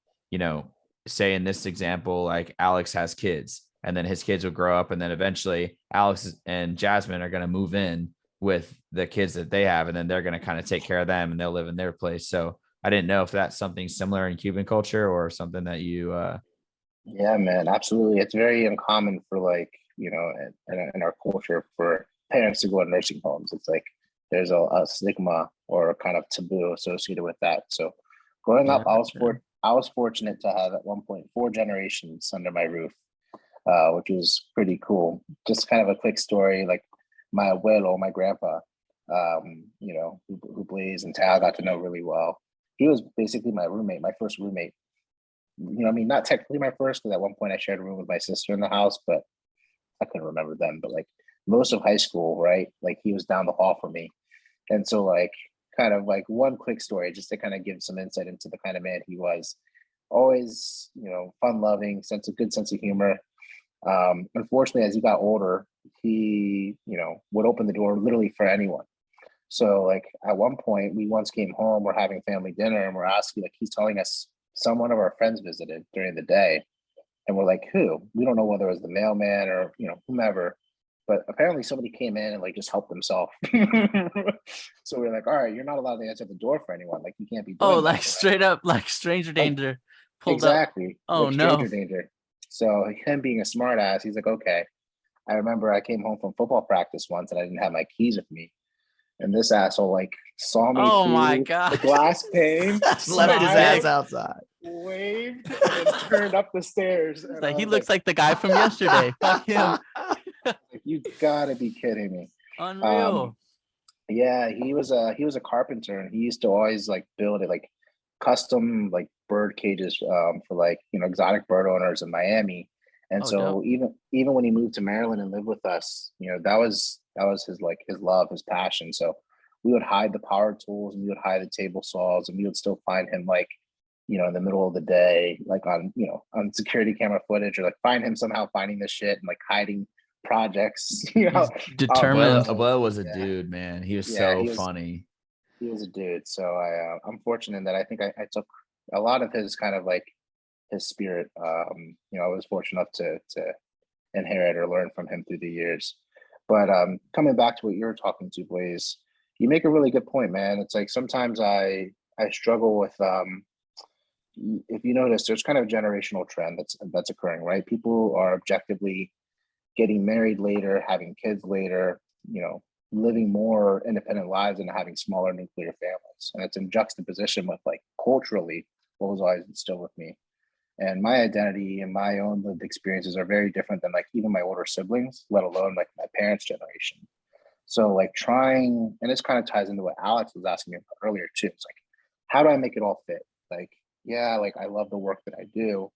say in this example, Alex has kids and then his kids will grow up. And then eventually Alex and Jasmine are going to move in with the kids that they have. And then they're going to kind of take care of them and they'll live in their place. So I didn't know if that's something similar in Cuban culture or something that you. Yeah, man, absolutely. It's very uncommon for in our culture for parents to go to nursing homes. It's like there's a stigma or a kind of taboo associated with that. So growing up, I was fortunate to have at one point 4 generations under my roof, which was pretty cool. Just kind of a quick story, my abuelo, my grandpa, who Blaise and Tal got to know really well. He was basically my roommate, my first roommate. Not technically my first, because at one point I shared a room with my sister in the house, but I couldn't remember them. But most of high school, right? He was down the hall from me. And so kind of one quick story, just to kind of give some insight into the kind of man he was. Always, fun loving, good sense of humor. Unfortunately, as he got older, he, would open the door literally for anyone. So at one point we once came home, we're having family dinner and we're asking, he's telling us someone of our friends visited during the day. And we're like, who? We don't know whether it was the mailman or, whomever, but apparently somebody came in and just helped themselves. So we're like, all right, you're not allowed to answer the door for anyone. You can't be doing that, straight up, stranger danger pulled exactly. Up. Oh no. Danger. So him being a smart ass, he's like, okay. I remember I came home from football practice once and I didn't have my keys with me. And this asshole saw me through the glass pane, left his ass outside, waved, and turned up the stairs. And he looks like the guy from yesterday. Fuck him. You gotta be kidding me. Unreal. Yeah, he was a carpenter, and he used to always build custom bird cages for exotic bird owners in Miami. And so dope. even when he moved to Maryland and lived with us, that was his his love, his passion. So we would hide the power tools and we would hide the table saws, and we would still find him in the middle of the day, on security camera footage, or find him somehow finding this shit and hiding projects. Determined. Abuela was a dude, man. He was funny. He was a dude. So I'm fortunate that I think I took a lot of his kind of his spirit. I was fortunate enough to inherit or learn from him through the years. But coming back to what you were talking to, Blaise, you make a really good point, man. It's sometimes I struggle with if you notice, there's kind of a generational trend that's occurring, right? People are objectively getting married later, having kids later, living more independent lives and having smaller nuclear families. And it's in juxtaposition with culturally what was always instilled with me. And my identity and my own lived experiences are very different than even my older siblings, let alone my parents' generation. So trying, and this kind of ties into what Alex was asking me about earlier too. It's how do I make it all fit? I love the work that I do,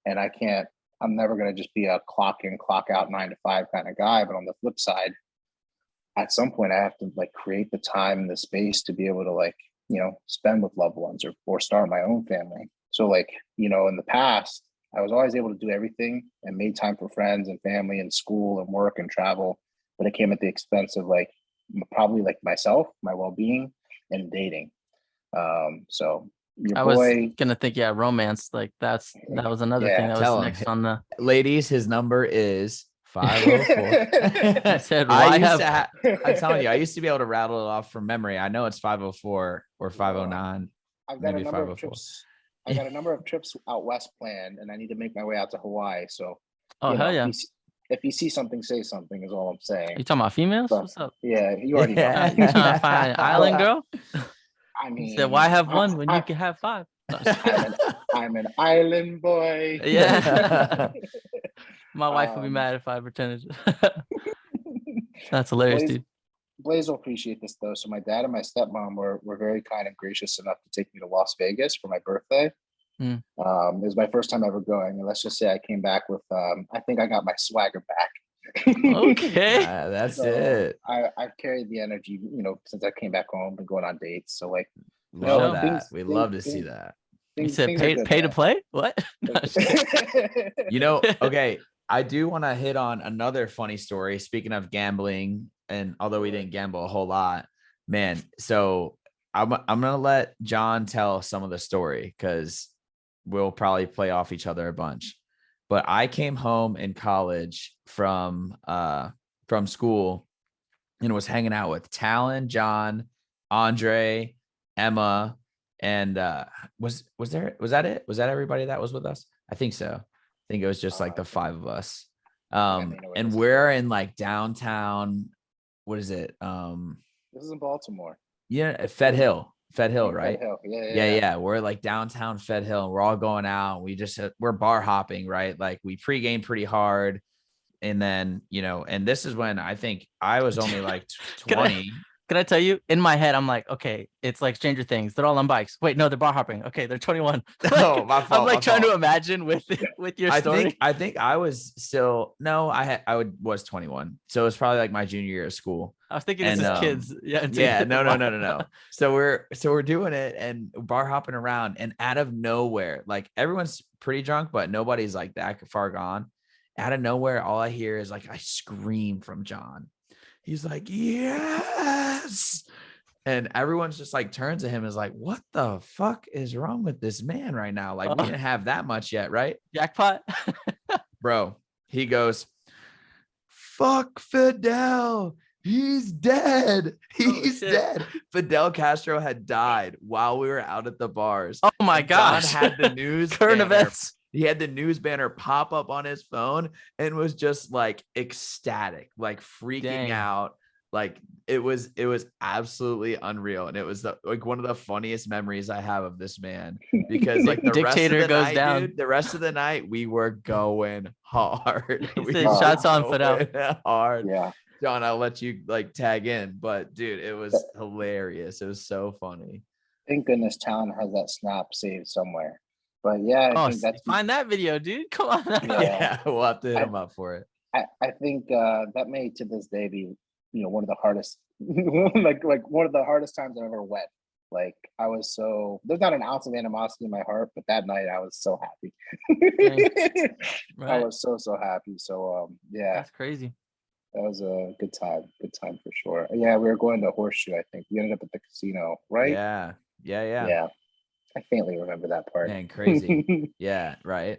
and I'm never going to just be a clock in, clock out 9 to 5 kind of guy. But on the flip side, at some point I have to like create the time and the space to be able to like, spend with loved ones or start my own family. So like, in the past, I was always able to do everything and made time for friends and family and school and work and travel, but it came at the expense of like probably like myself, my well-being, and dating. So your I was boy, gonna think, yeah, romance. Like that was another thing that Tell was him. next on the. Ladies, his number is 504. He said, I'm telling you, I used to be able to rattle it off from memory. I know it's 504 or 509. I've got maybe a number 504. of trips. I got a number of trips out west planned, and I need to make my way out to Hawaii. So, Oh hell yeah! If you see something, say something is all I'm saying. You talking about females? So, What's up? yeah, you already know. You trying to find an island girl? I mean, He said, why have one when you can have five? No, I'm an island boy. Yeah. My wife would be mad if I pretended. That's hilarious, dude. Blaise will appreciate this though. So my dad and my stepmom were very kind and gracious enough to take me to Las Vegas for my birthday. It was my first time ever going, and let's just say I came back with I think I got my swagger back. Okay. That's it. I've carried the energy, since I came back home and going on dates. So like, love that. We love to see that. You said pay to play? What? Okay. I do want to hit on another funny story. Speaking of gambling, and although we didn't gamble a whole lot, man. So I'm gonna let John tell some of the story because we'll probably play off each other a bunch. But I came home in college from school and was hanging out with Talon, John, Andre, Emma, and was that it? Was that everybody that was with us? I think so. I think it was just like the five of us. And we're in like downtown. What is it? This is in Baltimore. Yeah, Fed Hill, right? Fed Hill. Yeah. We're like downtown Fed Hill, and we're all going out. We're bar hopping, right? Like we pregame pretty hard, and then and this is when I think I was only like 20. Can I tell you, in my head, I'm like, okay, it's like Stranger Things. They're all on bikes. Wait, no, they're bar hopping. Okay, they're 21. Oh, my fault. I'm like trying to imagine with your story. I think I was still was 21. So it was probably like my junior year of school. I was thinking this is kids. Yeah. No. So we're doing it and bar hopping around, and out of nowhere, like everyone's pretty drunk, but nobody's like that far gone. Out of nowhere, all I hear is like I scream from John. He's like, yes. And everyone's just like turns to him and is like, what the fuck is wrong with this man right now? Like, we didn't have that much yet, right? Jackpot. Bro, he goes, fuck Fidel. He's dead. He's dead. Fidel Castro had died while we were out at the bars. Oh my gosh. John had the news current events. He had the news banner pop up on his phone and was just like ecstatic, like freaking out. Like it was absolutely unreal. And it was like one of the funniest memories I have of this man, because like the dictator rest of the goes night, down. dude, the rest of the night we were going hard. He said, shots on Fidel. Hard. Yeah. John, I'll let you like tag in, but dude, it was hilarious. It was so funny. Thank goodness Talon has that snap saved somewhere. But yeah, I think find that video, dude. Come on. Yeah, we'll have to hit him up for it. I think that may to this day be, one of the hardest, like one of the hardest times I've ever went. Like I was there's not an ounce of animosity in my heart, but that night I was so happy. Right. I was so happy. So yeah, that's crazy. That was a good time for sure. Yeah, we were going to Horseshoe. I think we ended up at the casino, right? Yeah. I faintly remember that part. Man, crazy. Yeah, right.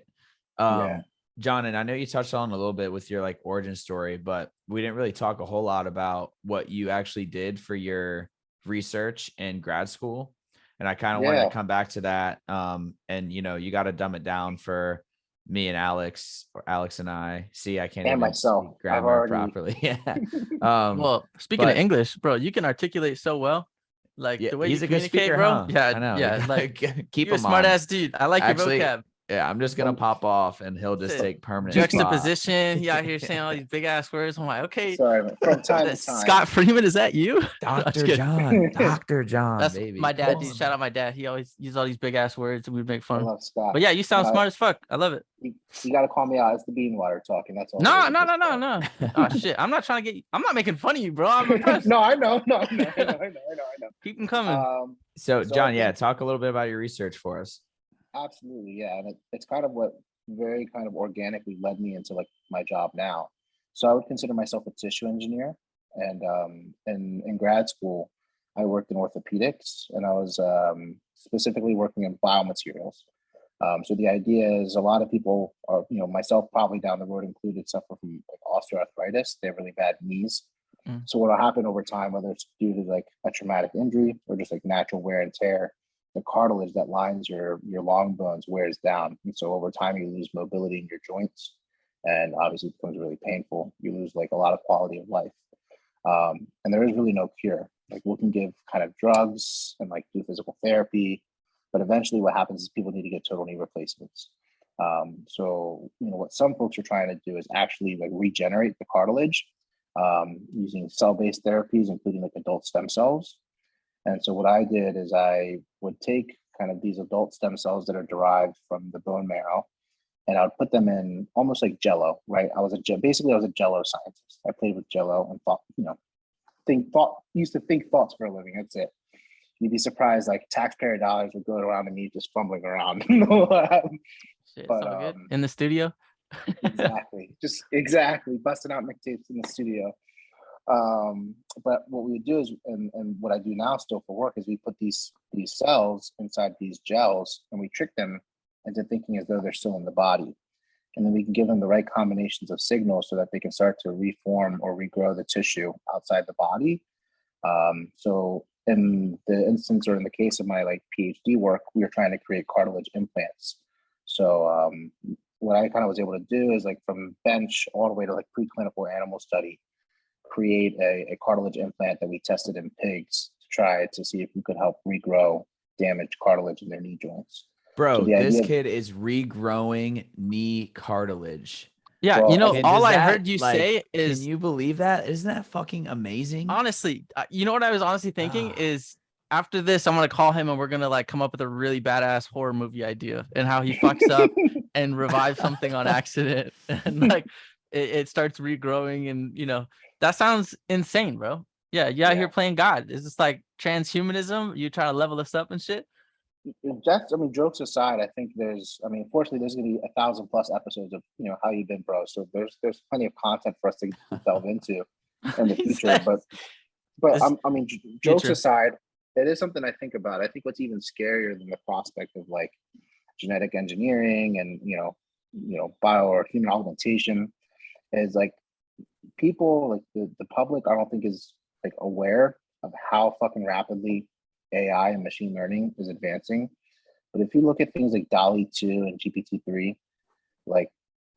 John, and I know you touched on a little bit with your like origin story, but we didn't really talk a whole lot about what you actually did for your research in grad school. And I kind of wanted to come back to that. And you got to dumb it down for me and Alex, or Alex and I. See, I can't and even myself speak grammar properly. Yeah. Well, speaking of English, bro, you can articulate so well. Like the way he's you a good communicate, speaker, bro. huh? Yeah, I know. yeah. Like keep you're a him smart on. ass dude. I like your vocab. Yeah, I'm just gonna pop off, and he'll just take permanent juxtaposition. He out here saying all these big ass words. I'm like, okay. Sorry, from time to time. Scott Freeman, is that you? Dr. Jon, Dr. Jon, That's baby. my dad. Dude, shout out my dad. He always uses all these big ass words, and we'd make fun. I love Scott. But yeah, you sound smart as fuck. I love it. You got to call me out. It's the bean water talking. That's all. No. Oh shit! I'm not trying to get. I'm not making fun of you, bro. I'm impressed. No, I know. I know. Keep them coming. So John, talk a little bit about your research for us. Absolutely, yeah, and it's kind of what very kind of organically led me into like my job now. So I would consider myself a tissue engineer, and in grad school, I worked in orthopedics, and I was specifically working in biomaterials. So the idea is a lot of people are, myself probably down the road included, suffer from like osteoarthritis. They have really bad knees. So what will happen over time, whether it's due to like a traumatic injury or just like natural wear and tear, the cartilage that lines your long bones wears down. And so over time, you lose mobility in your joints, and obviously it becomes really painful. You lose like a lot of quality of life. And there is really no cure. Like we can give kind of drugs and like do physical therapy, but eventually what happens is people need to get total knee replacements. So, what some folks are trying to do is actually like regenerate the cartilage using cell-based therapies, including like adult stem cells. And so what I did is I would take kind of these adult stem cells that are derived from the bone marrow, and I would put them in almost like Jello, right? I was a Jello scientist. I played with Jello and used to think thoughts for a living. That's it. You'd be surprised, like taxpayer dollars would go around and me just fumbling around. Shit, but good. In the studio. exactly busting out mixtapes in the studio. But what we would do is, and what I do now still for work, is we put these cells inside these gels, and we trick them into thinking as though they're still in the body. And then we can give them the right combinations of signals so that they can start to reform or regrow the tissue outside the body. So in the instance, or in the case of my like PhD work, we were trying to create cartilage implants. So what I kind of was able to do is like from bench all the way to like preclinical animal study, create a cartilage implant that we tested in pigs to try to see if we could help regrow damaged cartilage in their knee joints. Bro, so this kid is regrowing knee cartilage. Yeah, well, all I heard you say is, can you believe that? Isn't that fucking amazing? Honestly, you know what I was honestly thinking is, after this, I'm gonna call him and we're gonna like come up with a really badass horror movie idea and how he fucks up and revives something on accident, and like it starts regrowing, and that sounds insane, bro. Yeah, you out here playing God. Is this like transhumanism? You trying to level us up and shit? Jokes aside, I think fortunately there's gonna be 1,000+ episodes of how you've been, bro. So there's plenty of content for us to delve into in the future. But jokes aside, it is something I think about. I think what's even scarier than the prospect of like genetic engineering and bio or human augmentation is like people, like the public, I don't think is like aware of how fucking rapidly AI and machine learning is advancing. But if you look at things like DALL-E 2 and GPT-3, like,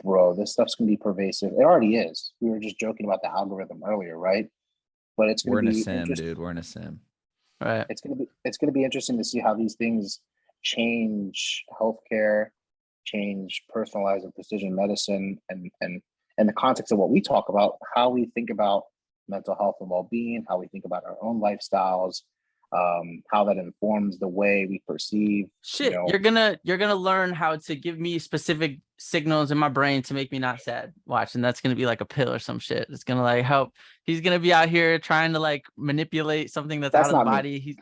bro, this stuff's gonna be pervasive. It already is. We were just joking about the algorithm earlier, right? But it's gonna We're in a sim, dude. We're in a sim. Right. It's gonna be interesting to see how these things change healthcare, change personalized and precision medicine, and in the context of what we talk about, how we think about mental health and well-being, how we think about our own lifestyles, how that informs the way we perceive. Shit, you're gonna learn how to give me specific signals in my brain to make me not sad. Watch, and that's gonna be like a pill or some shit. It's gonna like help. He's gonna be out here trying to like manipulate something that's out of the body.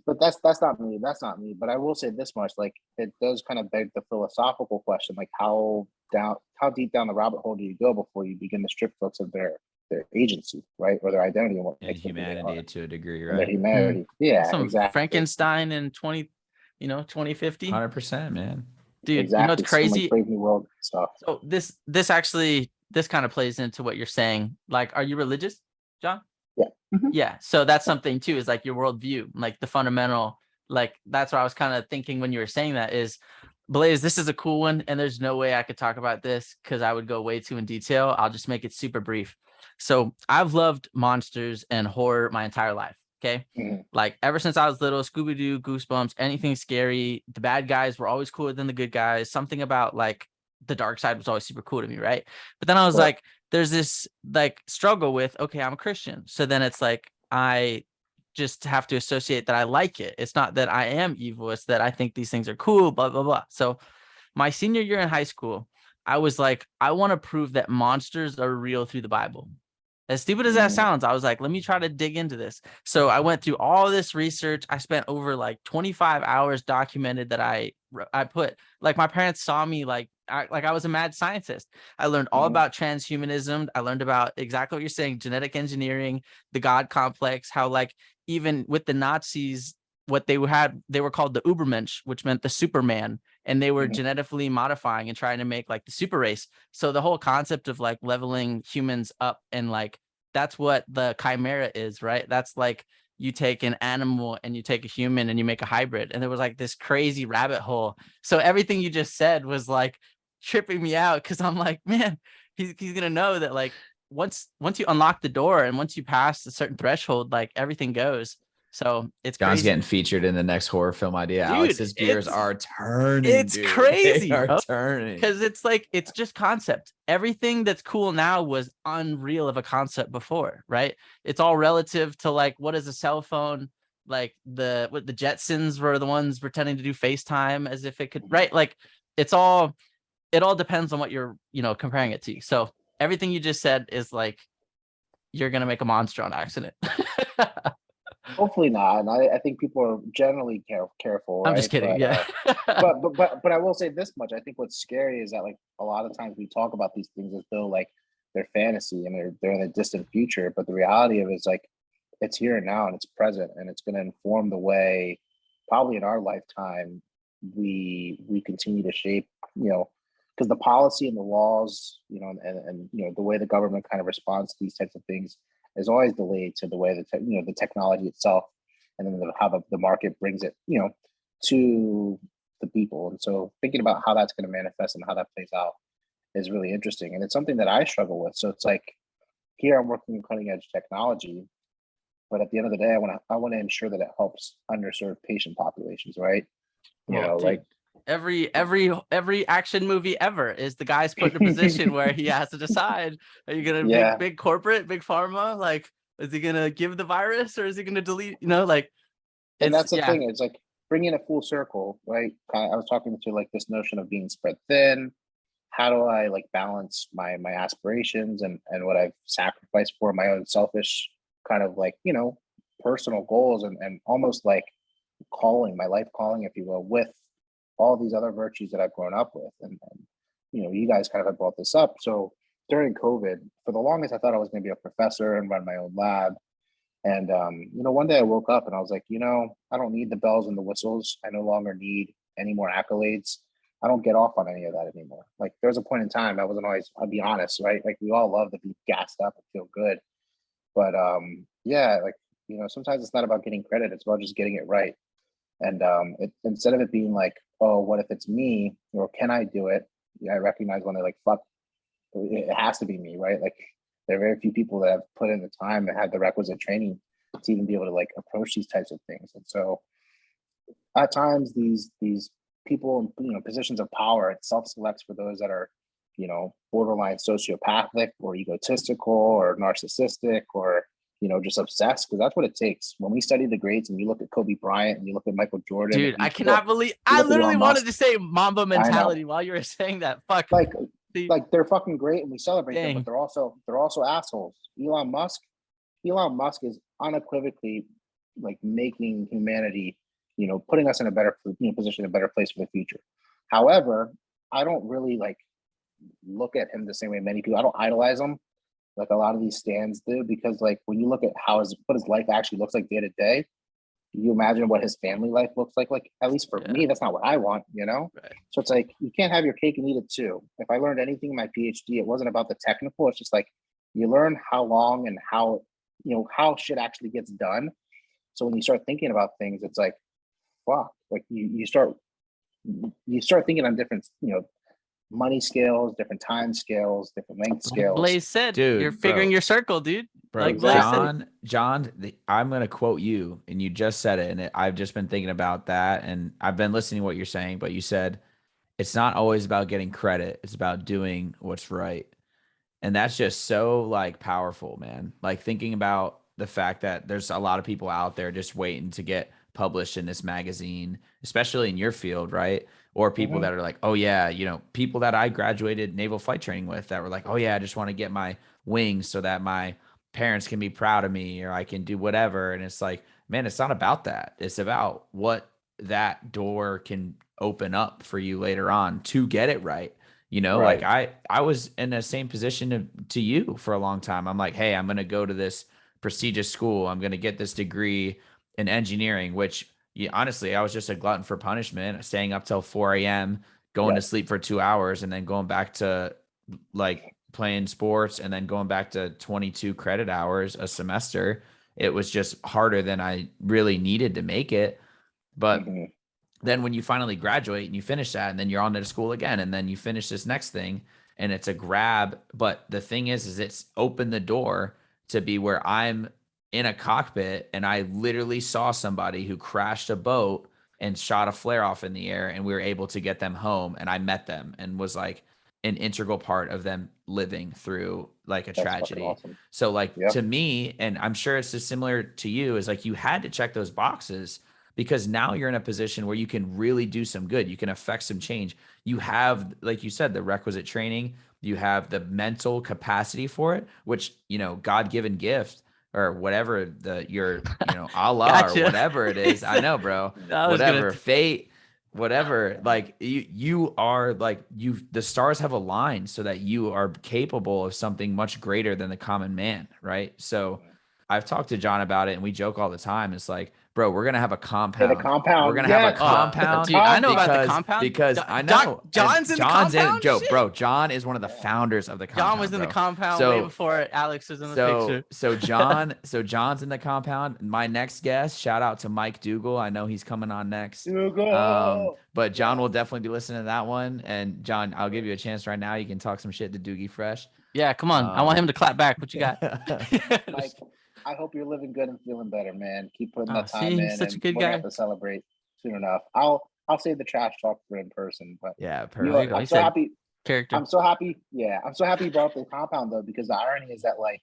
But that's not me. That's not me. But I will say this much: like, it does kind of beg the philosophical question, like how deep down the rabbit hole do you go before you begin to strip folks of their agency, right, or their identity and humanity to a degree, right? Their humanity, exactly. Frankenstein in 2050. 100%, man. Dude, exactly. It's crazy. Like Brave New World stuff. So this kind of plays into what you're saying. Like, are you religious, John? Yeah. Mm-hmm. Yeah. So that's something too, is like your worldview, like the fundamental, like that's what I was kind of thinking when you were saying that is, Blaise, this is a cool one. And there's no way I could talk about this because I would go way too in detail. I'll just make it super brief. So I've loved monsters and horror my entire life. Okay. Like ever since I was little, Scooby-Doo, Goosebumps, anything scary, the bad guys were always cooler than the good guys. Something about like the dark side was always super cool to me, right? But then I was like, there's this like struggle with, okay, I'm a Christian. So then it's like, I just have to associate that I like it. It's not that I am evil. It's that I think these things are cool, blah, blah, blah. So my senior year in high school, I was like, I want to prove that monsters are real through the Bible. As stupid as that sounds, I was like, let me try to dig into this. So I went through all this research. I spent over like 25 hours documented that I put, like my parents saw me like I was a mad scientist. I learned all about transhumanism. I learned about exactly what you're saying, genetic engineering, the God complex, how like even with the Nazis, what they were called the Ubermensch, which meant the Superman, and they were genetically modifying and trying to make like the super race. So the whole concept of like leveling humans up, and like that's what the chimera is, right? That's like you take an animal and you take a human and you make a hybrid. And there was like this crazy rabbit hole. So everything you just said was like tripping me out, because I'm like, man, he's gonna know that like once you unlock the door and once you pass a certain threshold, like everything goes. So it's John's crazy. getting featured in the next horror film idea. Dude, Alex's gears are turning. It's dude. crazy, They are bro. turning. Because it's like, it's just concept. Everything that's cool now was unreal of a concept before, right? It's all relative to like, what is a cell phone? Like the Jetsons were the ones pretending to do FaceTime as if it could, right? Like it all depends on what you're, comparing it to. So everything you just said is like, you're going to make a monster on accident. Hopefully not. And I think people are generally careful. Right? I'm just kidding. But, yeah. but I will say this much. I think what's scary is that like a lot of times we talk about these things as though like they're fantasy and they're in a distant future. But the reality of it is like it's here and now and it's present, and it's going to inform the way probably in our lifetime we continue to shape, because the policy and the laws, and the way the government kind of responds to these types of things is always delayed to the way that the technology itself, and then how the market brings it, to the people. And so thinking about how that's going to manifest and how that plays out is really interesting. And it's something that I struggle with. So it's like here I'm working in cutting edge technology, but at the end of the day, I want to ensure that it helps underserved patient populations, right? Dude, Like every action movie ever is the guy's put in a position where he has to decide: are you gonna big corporate, big pharma? Like, is he gonna give the virus or is he gonna delete? Like, and that's the thing. It's like bringing it full circle, right? I was talking to like this notion of being spread thin. How do I like balance my aspirations and what I've sacrificed for my own selfish kind of like personal goals and almost like my life calling, if you will, with all these other virtues that I've grown up with. And you guys kind of have brought this up. So during COVID, for the longest, I thought I was going to be a professor and run my own lab. And, one day I woke up and I was like, I don't need the bells and the whistles. I no longer need any more accolades. I don't get off on any of that anymore. Like there was a point in time I wasn't always, I'll be honest, right? Like we all love to be gassed up and feel good. But sometimes it's not about getting credit. It's about just getting it right. And instead of it being like, oh, what if it's me? Or can I do it? I recognize when they're like, fuck, it has to be me, right? Like there are very few people that have put in the time and had the requisite training to even be able to like approach these types of things. And so at times these people in positions of power, it self-selects for those that are, borderline sociopathic or egotistical or narcissistic or just obsessed, because that's what it takes. When we study the greats and you look at Kobe Bryant and you look at Michael Jordan, dude, I cannot believe I literally wanted to say Mamba mentality while you were saying that. Fuck, like they're fucking great and we celebrate them, but they're also assholes. Elon Musk is unequivocally like making humanity, putting us in a better position, a better place for the future. However, I don't really like look at him the same way many people. I don't idolize him like a lot of these stands do, because like when you look at what his life actually looks like day to day, you imagine what his family life looks like at least for me, that's not what I want, Right. So it's like you can't have your cake and eat it too. If I learned anything in my PhD, it wasn't about the technical. It's just like you learn how long and how shit actually gets done. So when you start thinking about things, it's like fuck, like you start thinking on different money scales, different time scales, different length scales. Blaise said, dude, you're figuring your circle, dude. Bro, Like Blaise John, I'm going to quote you, and you just said it, and I've just been thinking about that, and I've been listening to what you're saying, but you said it's not always about getting credit. It's about doing what's right. And that's just so like powerful, man. Like thinking about the fact that there's a lot of people out there just waiting to get published in this magazine, especially in your field, right? Or people that are like, oh yeah, people that I graduated naval flight training with that were like, oh yeah, I just want to get my wings so that my parents can be proud of me or I can do whatever. And it's like, man, it's not about that. It's about what that door can open up for you later on to get it right. Like I was in the same position to you for a long time. I'm like, hey, I'm going to go to this prestigious school. I'm going to get this degree in engineering, which honestly, I was just a glutton for punishment, staying up till 4 a.m., going to sleep for 2 hours, and then going back to like playing sports and then going back to 22 credit hours a semester. It was just harder than I really needed to make it. But then when you finally graduate and you finish that, and then you're on to school again, and then you finish this next thing, and it's a grab. But the thing is it's opened the door to be where I'm in a cockpit and I literally saw somebody who crashed a boat and shot a flare off in the air, and we were able to get them home, and I met them and was like an integral part of them living through like a tragedy. Awesome. So like to me, and I'm sure it's just similar to you, is like you had to check those boxes because now you're in a position where you can really do some good. You can affect some change. You have, like you said, the requisite training. You have the mental capacity for it, which, God-given gift or whatever your Allah Gotcha. or whatever it is. I know, bro. Whatever fate, whatever. Like you are like the stars have aligned so that you are capable of something much greater than the common man, right? So I've talked to John about it, and we joke all the time. It's like, bro, we're gonna have a compound. The compound. We're gonna have a compound. Dude, I know about the compound because I know John's in the compound. Bro, John is one of the founders of the compound. John was in the compound way before Alex was in the picture. So John's in the compound. My next guest, shout out to Mike Dougal. I know he's coming on next. But John will definitely be listening to that one. And John, I'll give you a chance right now. You can talk some shit to Doogie Fresh. Yeah, come on. I want him to clap back. What you got? Mike, I hope you're living good and feeling better, man. Keep putting that time in. Such a good guy. We're gonna have to celebrate soon enough. I'll save the trash talk for in person. But yeah, perfect. I'm so happy. Character. I'm so happy. Yeah, I'm so happy you brought up the compound though, because the irony is that like,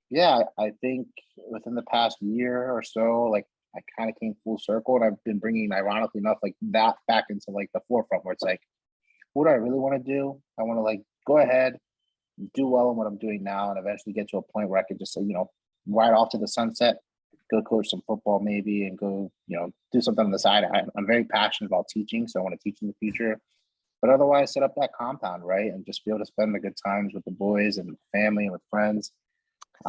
yeah, I think within the past year or so, like I kind of came full circle, and I've been bringing, ironically enough, like that back into like the forefront, where it's like, what do I really want to do? I want to like go ahead, do well in what I'm doing now, and eventually get to a point where I could just say, ride off to the sunset, go coach some football maybe, and go, do something on the side. I'm very passionate about teaching, so I want to teach in the future. But otherwise, set up that compound, right, and just be able to spend the good times with the boys and family and with friends.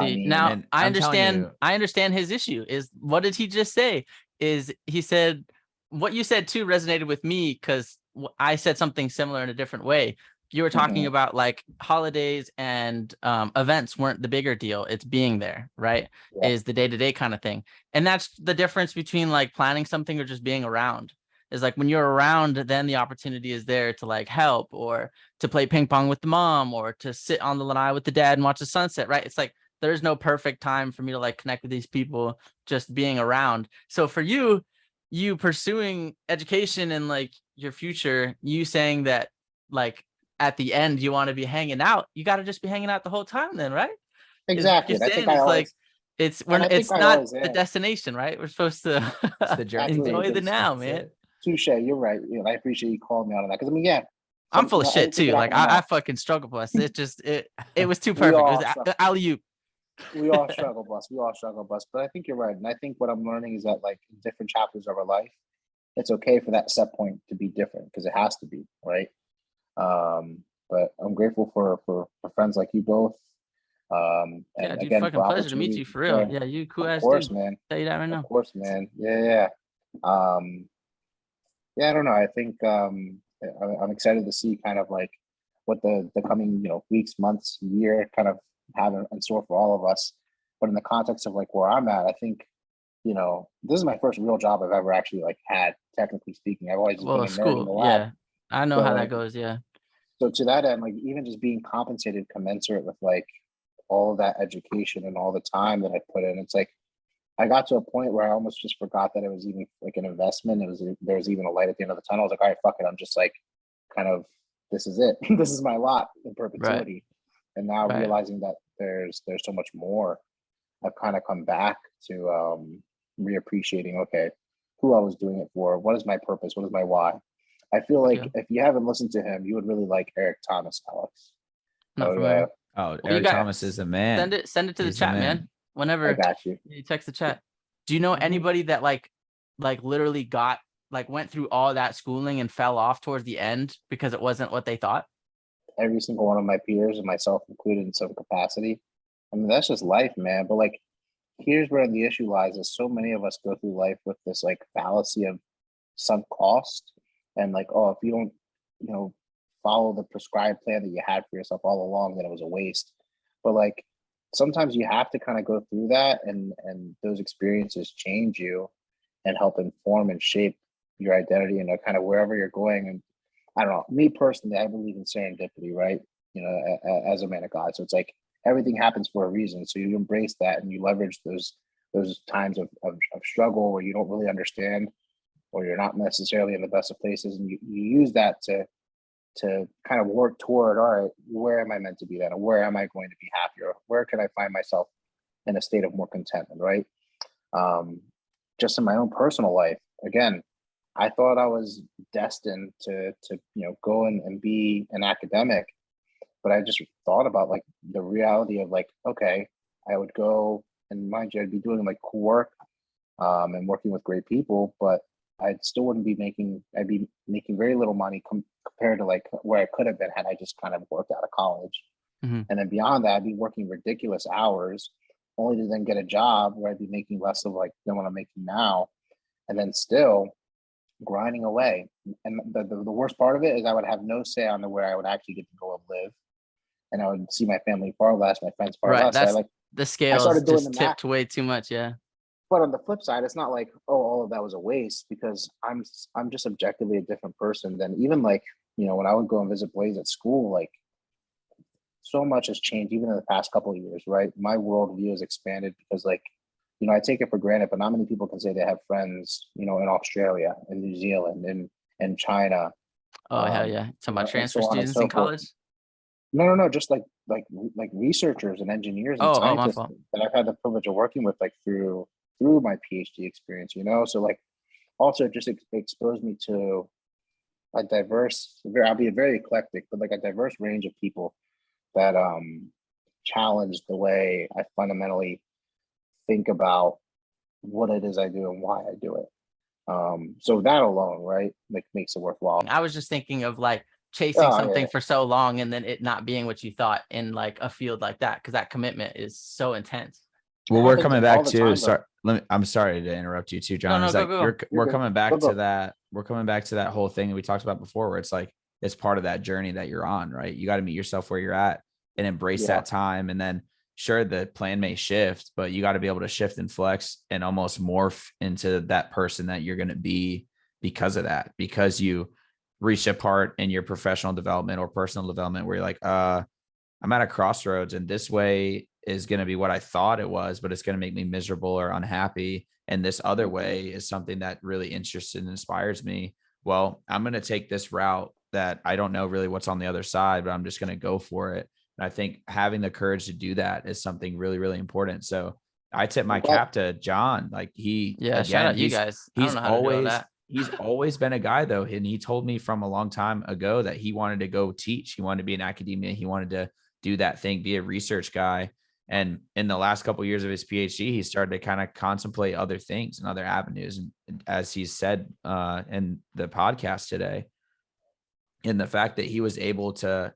Now I understand his issue. Is what did he just say? Is he said what you said too resonated with me, because I said something similar in a different way. You were talking about like holidays and events weren't the bigger deal. It's being there, right? Yeah. Is the day-to-day kind of thing. And that's the difference between like planning something or just being around. Is like when you're around, then the opportunity is there to like help or to play ping pong with the mom or to sit on the lanai with the dad and watch the sunset, right? It's like there's no perfect time for me to like connect with these people, just being around. So for you pursuing education and like your future, you saying that like at the end you want to be hanging out, you got to just be hanging out the whole time then, right? Exactly. I think it's not the destination, right? We're supposed to enjoy the now, man. Touche, you're right. I appreciate you calling me out on that, because I'm full of shit too. Like I fucking struggle plus. It was too perfect. It was alley-oop. We all struggle, bus. But I think you're right, and I think what I'm learning is that like in different chapters of our life, it's okay for that set point to be different, because it has to be, right? But I'm grateful for friends like you both. And dude, again, fucking pleasure to meet you for real. Yeah, you cool ass dude. Of course, man. Tell you that right now. Of course, man. Yeah. I don't know. I think I'm excited to see kind of like what the coming weeks, months, year kind of have in store for all of us. But in the context of like where I'm at, I think this is my first real job I've ever actually like had, technically speaking. I've always just been a nerd in the lab. Yeah, I know how that goes. Yeah. So to that end, like even just being compensated commensurate with like all of that education and all the time that I put in, it's like I got to a point where I almost just forgot that it was even like an investment. There was even a light at the end of the tunnel. I was like, all right, fuck it. I'm just like, kind of, this is it. This is my lot in perpetuity. Right. And now realizing that there's so much more, I've kind of come back to reappreciating, okay, who I was doing it for. What is my purpose? What is my why? I feel like if you haven't listened to him, you would really like Eric Thomas, Alex. Eric Thomas is a man. Send it to the chat, man. Whenever I got you text the chat. Do you know anybody that like literally went through all that schooling and fell off towards the end because it wasn't what they thought? Every single one of my peers, and myself included in some capacity. I mean, that's just life, man. But like, here's where the issue lies: is so many of us go through life with this like fallacy of sunk cost, and like, oh, if you don't, follow the prescribed plan that you had for yourself all along, then it was a waste. But like, sometimes you have to kind of go through that, and those experiences change you and help inform and shape your identity and kind of wherever you're going. And I don't know, me personally, I believe in serendipity, right? As a man of God. So it's like everything happens for a reason. So you embrace that and you leverage those times of struggle where you don't really understand, or you're not necessarily in the best of places, and you use that to kind of work toward, all right, where am I meant to be then? Or where am I going to be happier? Where can I find myself in a state of more contentment, right? Just in my own personal life, again, I thought I was destined to go and be an academic, but I just thought about like the reality of like, okay, I would go, and mind you, I'd be doing like cool work and working with great people, but I still wouldn't be making, I'd be making very little money compared to like where I could have been had I just kind of worked out of college. Mm-hmm. And then beyond that, I'd be working ridiculous hours only to then get a job where I'd be making less of like than what I'm making now. And then still grinding away. And the worst part of it is I would have no say on where I would actually get to go and live. And I would see my family far less, my friends far less. That's the scale just tipped way too much. Yeah. But on the flip side, it's not like, oh, all of that was a waste, because I'm just objectively a different person than even like, when I would go and visit Blaise at school, like so much has changed even in the past couple of years, right? My worldview has expanded because like, I take it for granted, but not many people can say they have friends, in Australia, in New Zealand, in China. Oh, hell yeah. Talking about transfer students in college? No, just like researchers and engineers and scientists that I've had the privilege of working with like through my PhD experience, so like also just exposed me to a diverse, I'll be very eclectic, but like a diverse range of people that challenge the way I fundamentally think about what it is I do and why I do it. So that alone, right, like makes it worthwhile. I was just thinking of like chasing something for so long and then it not being what you thought in like a field like that, because that commitment is so intense. Well, we're coming back to I'm sorry to interrupt you too, John. We're coming back to that. We're coming back to that whole thing that we talked about before, where it's like it's part of that journey that you're on, right? You got to meet yourself where you're at and embrace that time. And then sure, the plan may shift, but you got to be able to shift and flex and almost morph into that person that you're going to be because of that, because you reach a part in your professional development or personal development where you're like, I'm at a crossroads and this way is going to be what I thought it was, but it's going to make me miserable or unhappy. And this other way is something that really interests and inspires me. Well, I'm going to take this route that I don't know really what's on the other side, but I'm just going to go for it. And I think having the courage to do that is something really, really important. So I tip my cap to John. Like shout out you guys. He's always been a guy though. And he told me from a long time ago that he wanted to go teach. He wanted to be in academia. He wanted to do that thing, be a research guy. And in the last couple of years of his PhD, he started to kind of contemplate other things and other avenues. And as he said in the podcast today, in the fact that he was able to,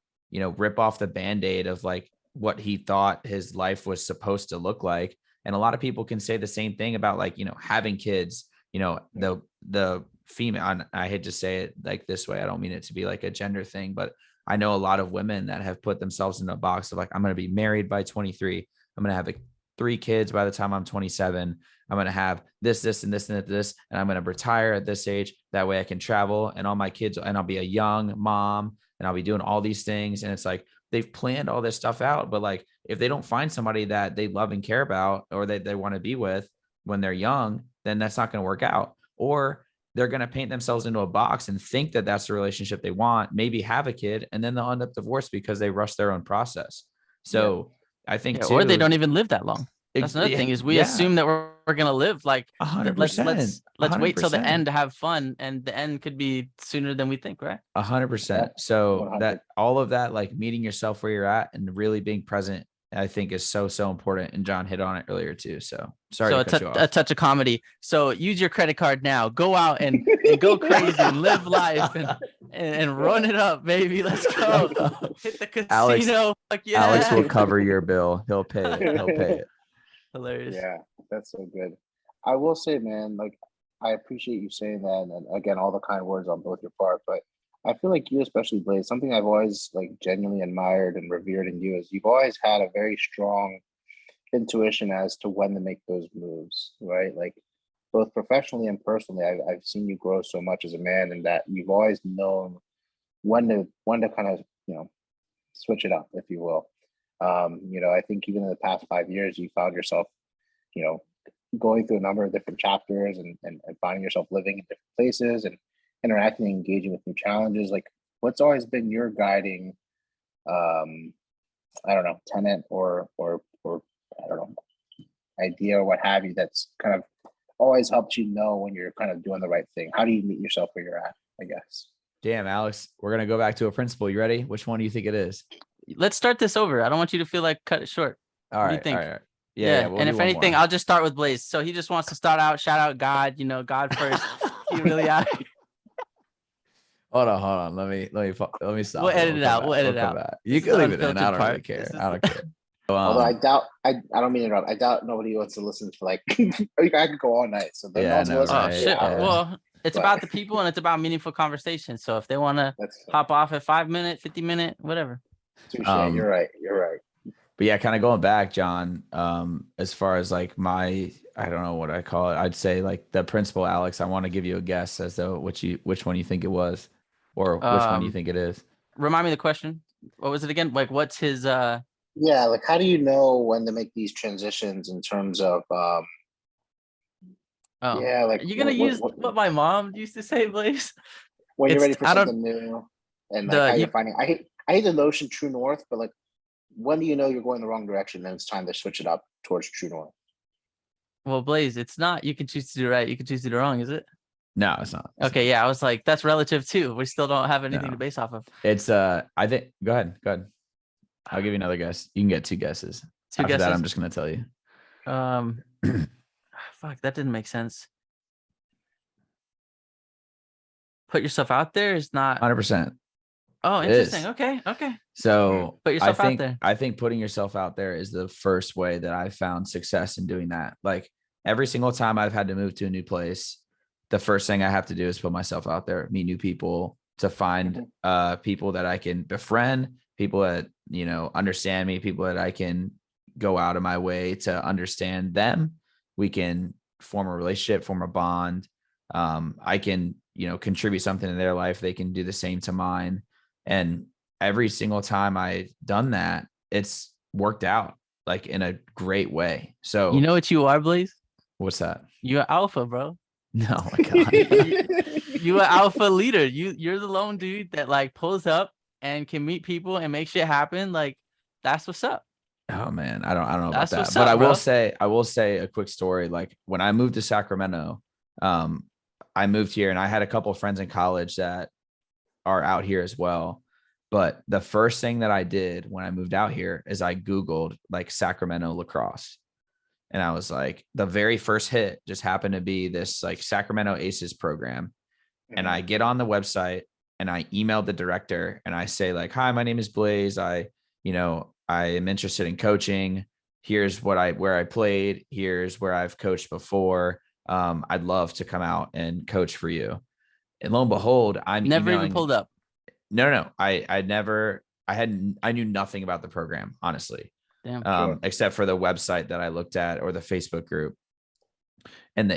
rip off the Band-Aid of like what he thought his life was supposed to look like. And a lot of people can say the same thing about like, having kids, the female, I hate to say it like this way. I don't mean it to be like a gender thing, but I know a lot of women that have put themselves in a box of like, I'm going to be married by 23. I'm going to have 3 kids by the time I'm 27. I'm going to have this, and this, and this, and I'm going to retire at this age. That way I can travel and all my kids, and I'll be a young mom and I'll be doing all these things. And it's like, they've planned all this stuff out, but like, if they don't find somebody that they love and care about, or that they want to be with when they're young, then that's not going to work out. Or they're going to paint themselves into a box and think that that's the relationship they want, maybe have a kid, and then they'll end up divorced because they rush their own process. So I think too, or they don't even live that long. That's another thing, is we assume that we're going to live like 100%. Let's wait till the end to have fun. And the end could be sooner than we think, right? 100%. So 100. That all of that, like meeting yourself where you're at and really being present, I think is so important. And John hit on it earlier too. So sorry to cut you off. A touch of comedy. So use your credit card now. Go out and go crazy and live life and run it up, baby. Let's go. Hit the casino. Alex will cover your bill. He'll pay it. He'll pay it. Hilarious. Yeah, that's so good. I will say, man, like, I appreciate you saying that, and again, all the kind words on both your part, but I feel like you, especially Blaise, something I've always like genuinely admired and revered in you is you've always had a very strong intuition as to when to make those moves, right? Like, both professionally and personally, I've seen you grow so much as a man, and that you've always known when to kind of, you know, switch it up, if you will. You know, I think even in the past 5 years, you found yourself, you know, going through a number of different chapters and finding yourself living in different places and interacting and engaging with new challenges. Like, what's always been your guiding, I don't know, tenet or I don't know, idea or what have you, that's kind of always helped you know when you're kind of doing the right thing? How do you meet yourself where you're at, I guess? Damn, Alex, we're going to go back to a principle. You ready? Which one do you think it is? Let's start this over. I don't want you to feel like cut it short. All right. What do you think? All right. Yeah. We'll and if anything, I'll just start with Blaise. So he just wants to start out, shout out God, you know, God first. He really out. Hold on. Let me stop. We'll edit it out. We'll edit it out. You can leave it in. I don't really care. I don't care. Although I doubt, I don't mean to interrupt. I doubt nobody wants to listen to, like, I could go all night. So yeah, no, right? Oh shit. Yeah. Well, it's about the people and it's about meaningful conversation. So if they want to hop off at 5 minute, 50-minute, whatever. Touche. You're right. But yeah, kind of going back, John, as far as like I don't know what I call it. I'd say like the principal, Alex, I want to give you a guess as to which one you think it was, or which one you think it is. Remind me the question. What was it again? Like, what's his, yeah, like, how do you know when to make these transitions in terms of, yeah, like, are you going to use what my mom used to say, Blaise? When you're ready for something new, and like how you're finding, I hate the notion true north, but like, when do you know you're going the wrong direction and it's time to switch it up towards true north? Well, Blaise, it's not you can choose to do right, you can choose to do wrong, is it? No, it's not. Okay, yeah, I was like, that's relative too. We still don't have anything to base off of. It's I think go ahead. I'll give you another guess. You can get two guesses. After that, I'm just gonna tell you. Fuck, that didn't make sense. Put yourself out there is not 100%. Oh, interesting. Okay. So put yourself out there. I think putting yourself out there is the first way that I found success in doing that. Like, every single time I've had to move to a new place, the first thing I have to do is put myself out there, meet new people, to find people that I can befriend, people that, you know, understand me, people that I can go out of my way to understand them. We can form a relationship, form a bond. I can, you know, contribute something in their life. They can do the same to mine. And every single time I've done that, it's worked out like in a great way. So, you know what you are, Blaise? What's that? You're alpha, bro. No, my God. You an alpha leader. You're the lone dude that like pulls up and can meet people and make shit happen. Like, that's what's up. Oh man, I don't know about that. But I will say a quick story. Like, when I moved to Sacramento, I moved here and I had a couple of friends in college that are out here as well. But the first thing that I did when I moved out here is I Googled like Sacramento lacrosse. And I was like, the very first hit just happened to be this like Sacramento Aces program. And I get on the website and I emailed the director and I say like, hi, my name is Blaise. I am interested in coaching. Here's where I played. Here's where I've coached before. I'd love to come out and coach for you. And lo and behold, I'm never even pulled up. No. I knew nothing about the program, honestly. Damn. Except for the website that I looked at or the Facebook group. And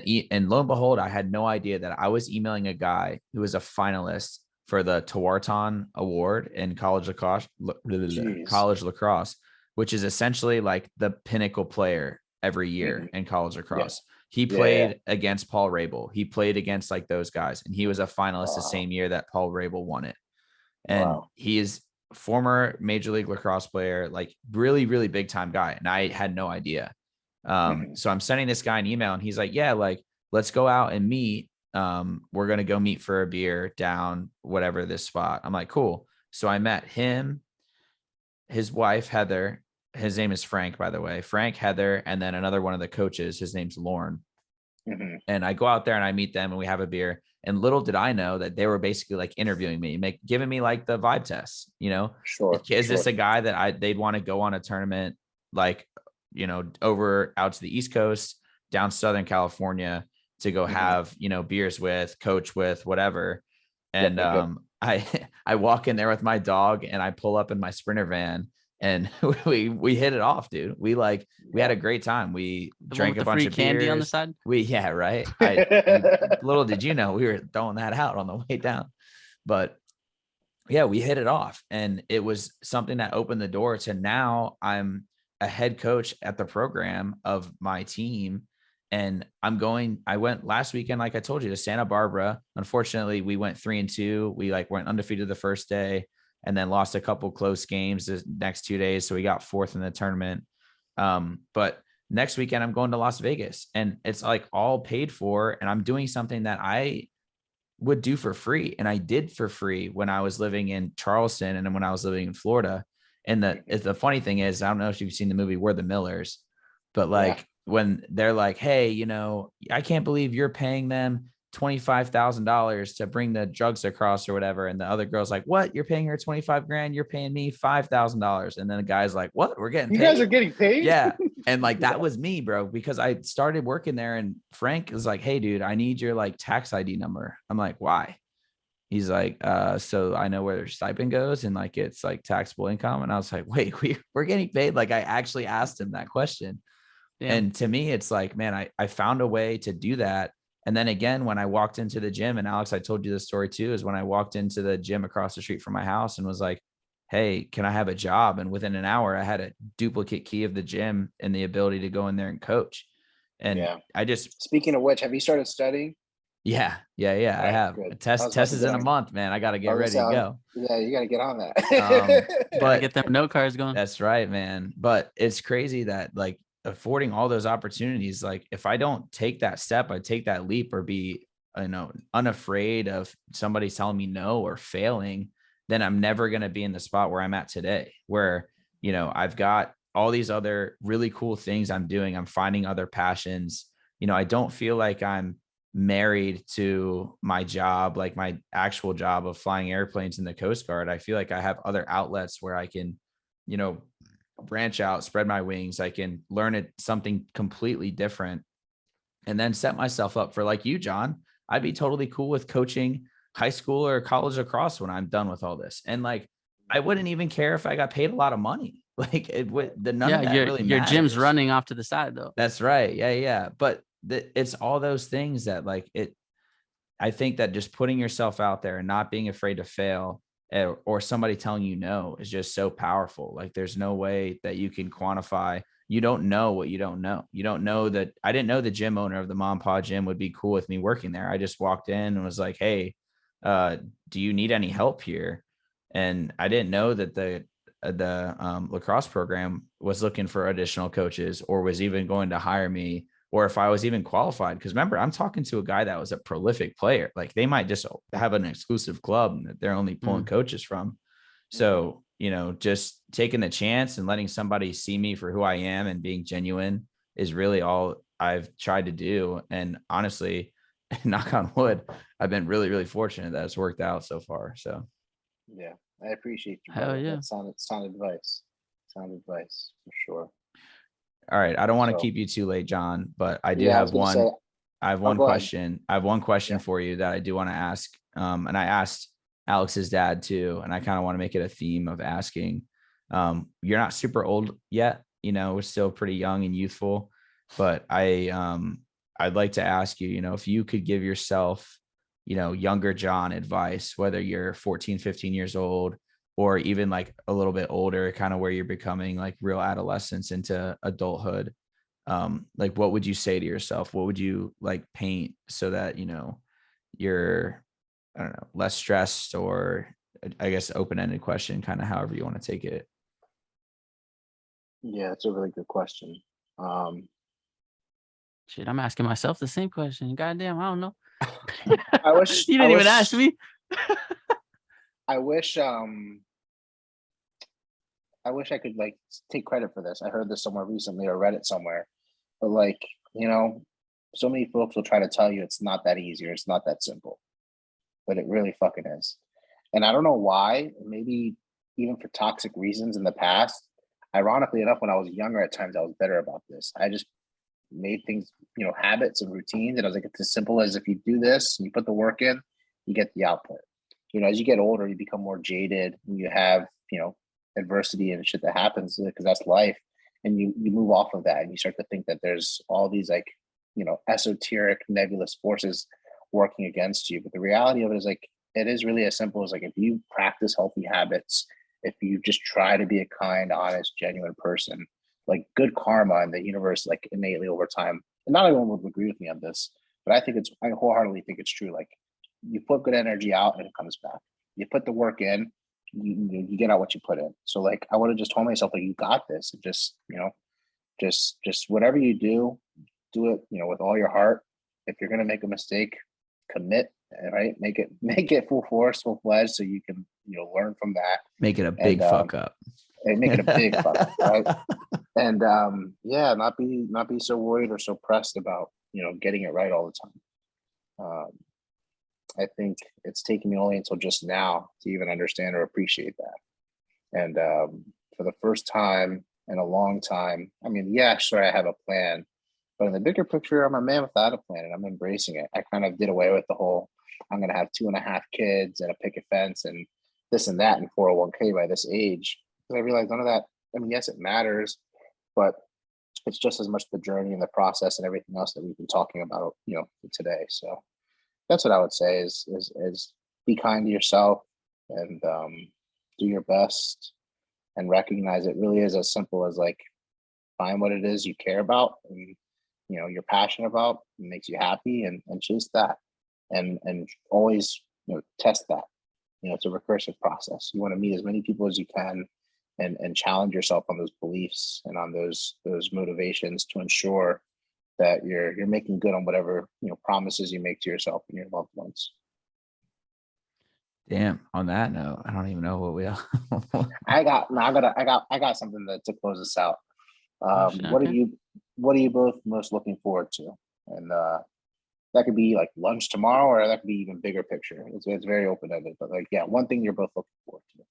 lo and behold, I had no idea that I was emailing a guy who was a finalist for the Tewaaraton Award in Jeez. college lacrosse, which is essentially like the pinnacle player every year Mhm. in college lacrosse. Yeah. He Yeah, played against Paul Rabel. He played against like those guys, and he was a finalist the Wow. same year that Paul Rabel won it. And Wow. he is former Major League Lacrosse player, like really, really big time guy. And I had no idea. Mhm. So I'm sending this guy an email, and he's like, yeah, like, let's go out and meet. We're going to go meet for a beer down whatever this spot. I'm like, cool. So I met him, his wife, Heather. His name is Frank, by the way, Frank, Heather, and then another one of the coaches. His name's Lauren. Mhm. And I go out there and I meet them and we have a beer. And little did I know that they were basically like interviewing me, giving me like the vibe test, Sure. is this Sure. a guy that they'd want to go on a tournament, like, over out to the East Coast, down Southern California to go Mhm. have, beers with, coach with, whatever. And Yep. I walk in there with my dog and I pull up in my Sprinter van and we hit it off, dude. We had a great time. We The one drank with a the bunch free of candy on the beers. side. Yeah, right. Little did you know we were throwing that out on the way down, but yeah, we hit it off, and it was something that opened the door to now I'm a head coach at the program of my team. And I went last weekend, like I told you, to Santa Barbara. Unfortunately, we went 3-2. We went undefeated the first day and then lost a couple close games the next 2 days. So we got fourth in the tournament. But next weekend I'm going to Las Vegas, and it's like all paid for. And I'm doing something that I would do for free. And I did for free when I was living in Charleston and then when I was living in Florida. And the funny thing is, I don't know if you've seen the movie We're the Millers, but when they're like, hey, I can't believe you're paying them $25,000 to bring the drugs across or whatever. And the other girl's like, what? You're paying her 25 grand. You're paying me $5,000. And then the guy's like, what? We're getting paid. You guys are getting paid? Yeah. And that was me, bro, because I started working there and Frank is like, hey, dude, I need your tax ID number. I'm like, why? He's like, so I know where their stipend goes and it's taxable income. And I was like, wait, we're getting paid. I actually asked him that question. Damn. And to me, it's like, man, I found a way to do that. And then again, when I walked into the gym, and Alex, I told you this story too, is when I walked into the gym across the street from my house and was like, hey, can I have a job? And within an hour, I had a duplicate key of the gym and the ability to go in there and coach. And I just, speaking of which, have you started studying? Yeah. I have. Good. Test is in a month, man. I got to get ready to go. Yeah, you got to get on that. But get them note cards going. That's right, man. But it's crazy that affording all those opportunities, if I don't take that step, I take that leap or be, unafraid of somebody telling me no or failing, then I'm never going to be in the spot where I'm at today, where, I've got all these other really cool things I'm doing. I'm finding other passions. I don't feel like I'm married to my job, like my actual job of flying airplanes in the Coast Guard. I feel like I have other outlets where I can, branch out, spread my wings. I can learn something completely different and then set myself up for, like you, John. I'd be totally cool with coaching high school or college lacrosse when I'm done with all this. And I wouldn't even care if I got paid a lot of money. It would, none of that really matters. Your gym's running off to the side though. That's right. Yeah. But it's all those things that I think that just putting yourself out there and not being afraid to fail or somebody telling you no is just so powerful. There's no way that you can quantify. You don't know what you don't know. You don't know that. I didn't know the gym owner of the mom and pop gym would be cool with me working there. I just walked in and was like, hey, do you need any help here? And I didn't know that the lacrosse program was looking for additional coaches or was even going to hire me, or if I was even qualified. Because remember, I'm talking to a guy that was a prolific player. They might just have an exclusive club that they're only pulling coaches from. So, just taking the chance and letting somebody see me for who I am and being genuine is really all I've tried to do. And honestly, knock on wood, I've been really, really fortunate that it's worked out so far. So, yeah, I appreciate you. Hell yeah. That's sound advice. Sound advice for sure. All right. I don't want to keep you too late, John, but I do have one. I have one question. I have one question for you that I do want to ask. And I asked Alex's dad too, and I kind of want to make it a theme of asking. You're not super old yet, we're still pretty young and youthful, but I'd like to ask you, if you could give yourself younger Jon advice, whether you're 14, 15 years old, or even like a little bit older, kind of where you're becoming like real adolescence into adulthood, like what would you say to yourself? What would you like paint so that, you're, I don't know, less stressed, or I guess open-ended question, kind of however you want to take it. Yeah, it's a really good question. Shit, I'm asking myself the same question. Goddamn, I don't know. I wish You didn't even ask me. I wish I could like take credit for this. I heard this somewhere recently or read it somewhere. But like, so many folks will try to tell you it's not that easy or it's not that simple. But it really fucking is. And I don't know why, maybe even for toxic reasons in the past. Ironically enough, when I was younger, at times I was better about this. I just made things, habits and routines. And I was like, it's as simple as if you do this, you put the work in, you get the output. As you get older, you become more jaded and you have, adversity and shit that happens because that's life. And you move off of that and you start to think that there's all these like, esoteric nebulous forces working against you. But the reality of it is like, it is really as simple as like, if you practice healthy habits, if you just try to be a kind, honest, genuine person, like good karma in the universe, like innately over time. And not everyone would agree with me on this, but I wholeheartedly think it's true. Like you put good energy out and it comes back. You put the work in, you get out what you put in. So like, I would have just told myself like, you got this. And just, just whatever you do it, with all your heart. If you're going to make a mistake, commit, right? Make it full force, full fledged, so you can, learn from that. Make it a big fuck up. And make it a big fuck up, right? And not be so worried or so pressed about, getting it right all the time. I think it's taken me only until just now to even understand or appreciate that. And for the first time in a long time, I mean, yeah, sure, I have a plan, but in the bigger picture, I'm a man without a plan and I'm embracing it. I kind of did away with the whole, I'm going to have 2.5 kids and a picket fence and this and that and 401k by this age. Because I realized none of that, I mean, yes, it matters, but it's just as much the journey and the process and everything else that we've been talking about, today. So that's what I would say is be kind to yourself and do your best and recognize it really is as simple as like, find what it is you care about and you're passionate about, and makes you happy, and chase that, and always test that. It's a recursive process. You want to meet as many people as you can, and challenge yourself on those beliefs and on those motivations to ensure that you're making good on whatever promises you make to yourself and your loved ones. Damn. On that note, I don't even know what we are. I got something to close this out. What are you both most looking forward to? And that could be like lunch tomorrow, or that could be even bigger picture. It's very open ended, but like, yeah, one thing you're both looking forward to.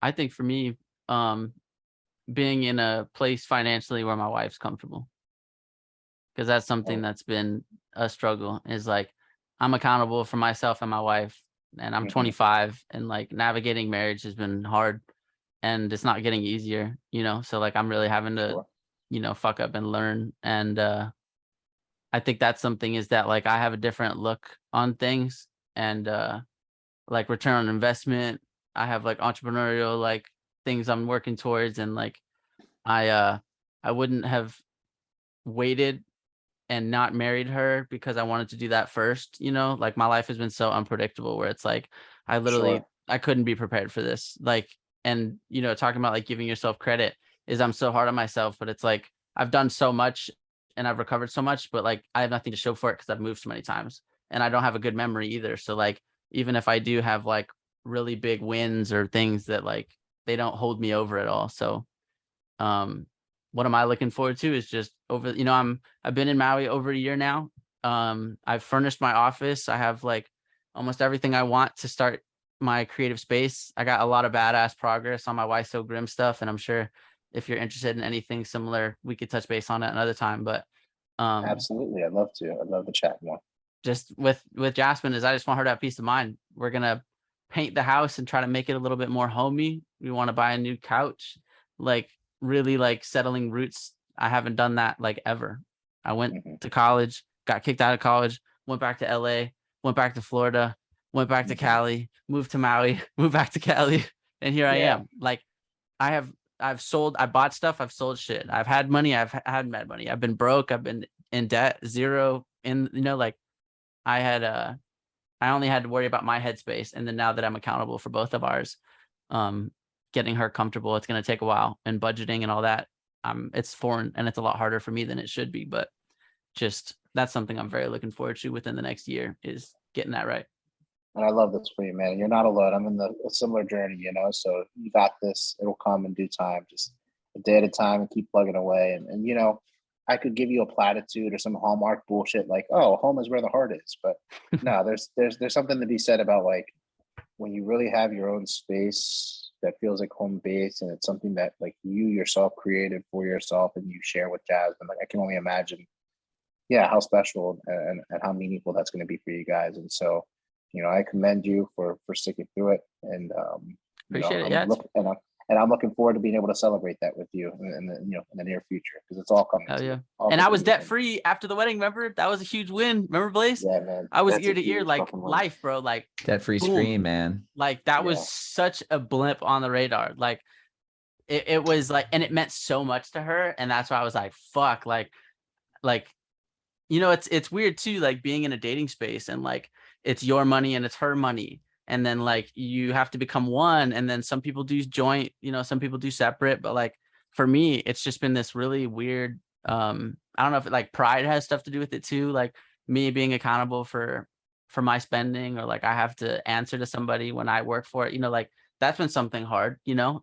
I think for me, being in a place financially where my wife's comfortable, because that's something that's been a struggle. Is like, I'm accountable for myself and my wife, and I'm 25, and like navigating marriage has been hard, and it's not getting easier, so like I'm really having to fuck up and learn. And I think that's something, is that like I have a different look on things, and like return on investment. I have like entrepreneurial like things I'm working towards, and like I wouldn't have waited and not married her because I wanted to do that first. Like my life has been so unpredictable, where it's like I literally I couldn't be prepared for this. Like, and talking about like giving yourself credit, is I'm so hard on myself, but it's like I've done so much and I've recovered so much, but like I have nothing to show for it because I've moved so many times, and I don't have a good memory either. So like, even if I do have like really big wins or things, that like they don't hold me over at all. So what am I looking forward to is just over, I've been in Maui over a year now. I've furnished my office. I have like almost everything I want to start my creative space. I got a lot of badass progress on my Why So Grim stuff, and I'm sure if you're interested in anything similar, we could touch base on it another time. But absolutely, I'd love to chat more. Just with Jasmine, is I just want her to have peace of mind. We're gonna paint the house and try to make it a little bit more homey. We want to buy a new couch, like really like settling roots. I haven't done that like ever. I went to college, got kicked out of college, went back to LA, went back to Florida, went back to Cali, moved to Maui, moved back to Cali, and here I am. Like I bought stuff, I've sold shit. I've had money, I've had mad money. I've been broke, I've been in debt, zero in, like I only had to worry about my headspace. And then now that I'm accountable for both of ours, getting her comfortable, it's going to take a while, and budgeting and all that. It's foreign and it's a lot harder for me than it should be, but just that's something I'm very looking forward to within the next year, is getting that right. And I love this for you, man. You're not alone. I'm in a similar journey, so you got this. It'll come in due time, just a day at a time, and keep plugging away. And I could give you a platitude or some Hallmark bullshit like, oh, home is where the heart is. But no, there's something to be said about like when you really have your own space that feels like home base, and it's something that like you yourself created for yourself and you share with Jasmine. Like I can only imagine, how special and how meaningful that's going to be for you guys. And so, I commend you for sticking through it, and appreciate it. I'm looking forward to being able to celebrate that with you in the near future, because it's all coming. Oh yeah, and I was debt free after the wedding. Remember, that was a huge win. Remember, Blaise? Yeah, man. I was ear to ear, like life, bro. Like debt free screen, man. Like that was such a blimp on the radar. Like it was like, and it meant so much to her, and that's why I was like, fuck, like it's weird too, like being in a dating space and like it's your money and it's her money. And then like you have to become one. And then some people do joint, some people do separate. But like for me, it's just been this really weird. I don't know if like pride has stuff to do with it too. Like me being accountable for my spending, or like I have to answer to somebody when I work for it. Like that's been something hard,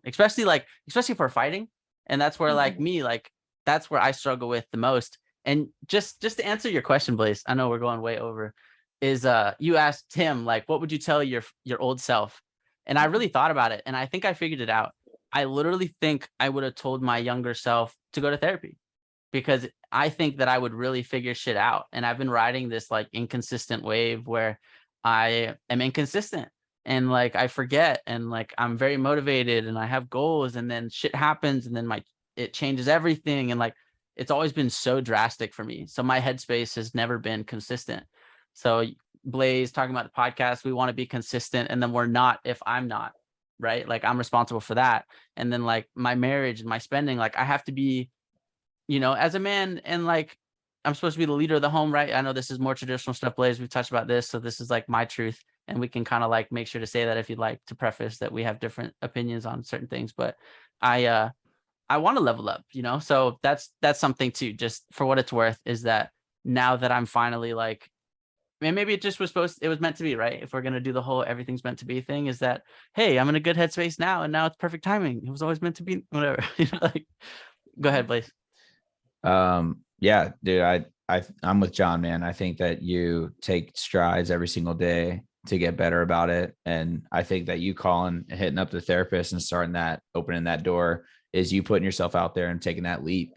especially for fighting. And that's where like me, like that's where I struggle with the most. And just to answer your question, Blaise, I know we're going way over, is you asked him, like, what would you tell your old self? And I really thought about it, and I think I figured it out. I literally think I would have told my younger self to go to therapy, because I think that I would really figure shit out. And I've been riding this like inconsistent wave where I am inconsistent, and like I forget, and like I'm very motivated and I have goals, and then shit happens, and then it changes everything. And like it's always been so drastic for me. So my headspace has never been consistent. So Blaise, talking about the podcast, we want to be consistent, and then we're not if I'm not, right? Like I'm responsible for that. And then like my marriage and my spending, like I have to be, as a man, and like I'm supposed to be the leader of the home, right? I know this is more traditional stuff, Blaise. We've touched about this. So this is like my truth. And we can kind of like make sure to say that if you'd like to preface that we have different opinions on certain things. But I want to level up, so that's something too, just for what it's worth, is that now that I'm finally like, and maybe it just was it was meant to be, right? If we're going to do the whole everything's meant to be thing, is that, hey, I'm in a good headspace now, and now it's perfect timing. It was always meant to be, whatever. Like, go ahead, Blaise. Yeah, dude, I'm with John, man. I think that you take strides every single day to get better about it. And I think that you calling, hitting up the therapist and opening that door is you putting yourself out there and taking that leap,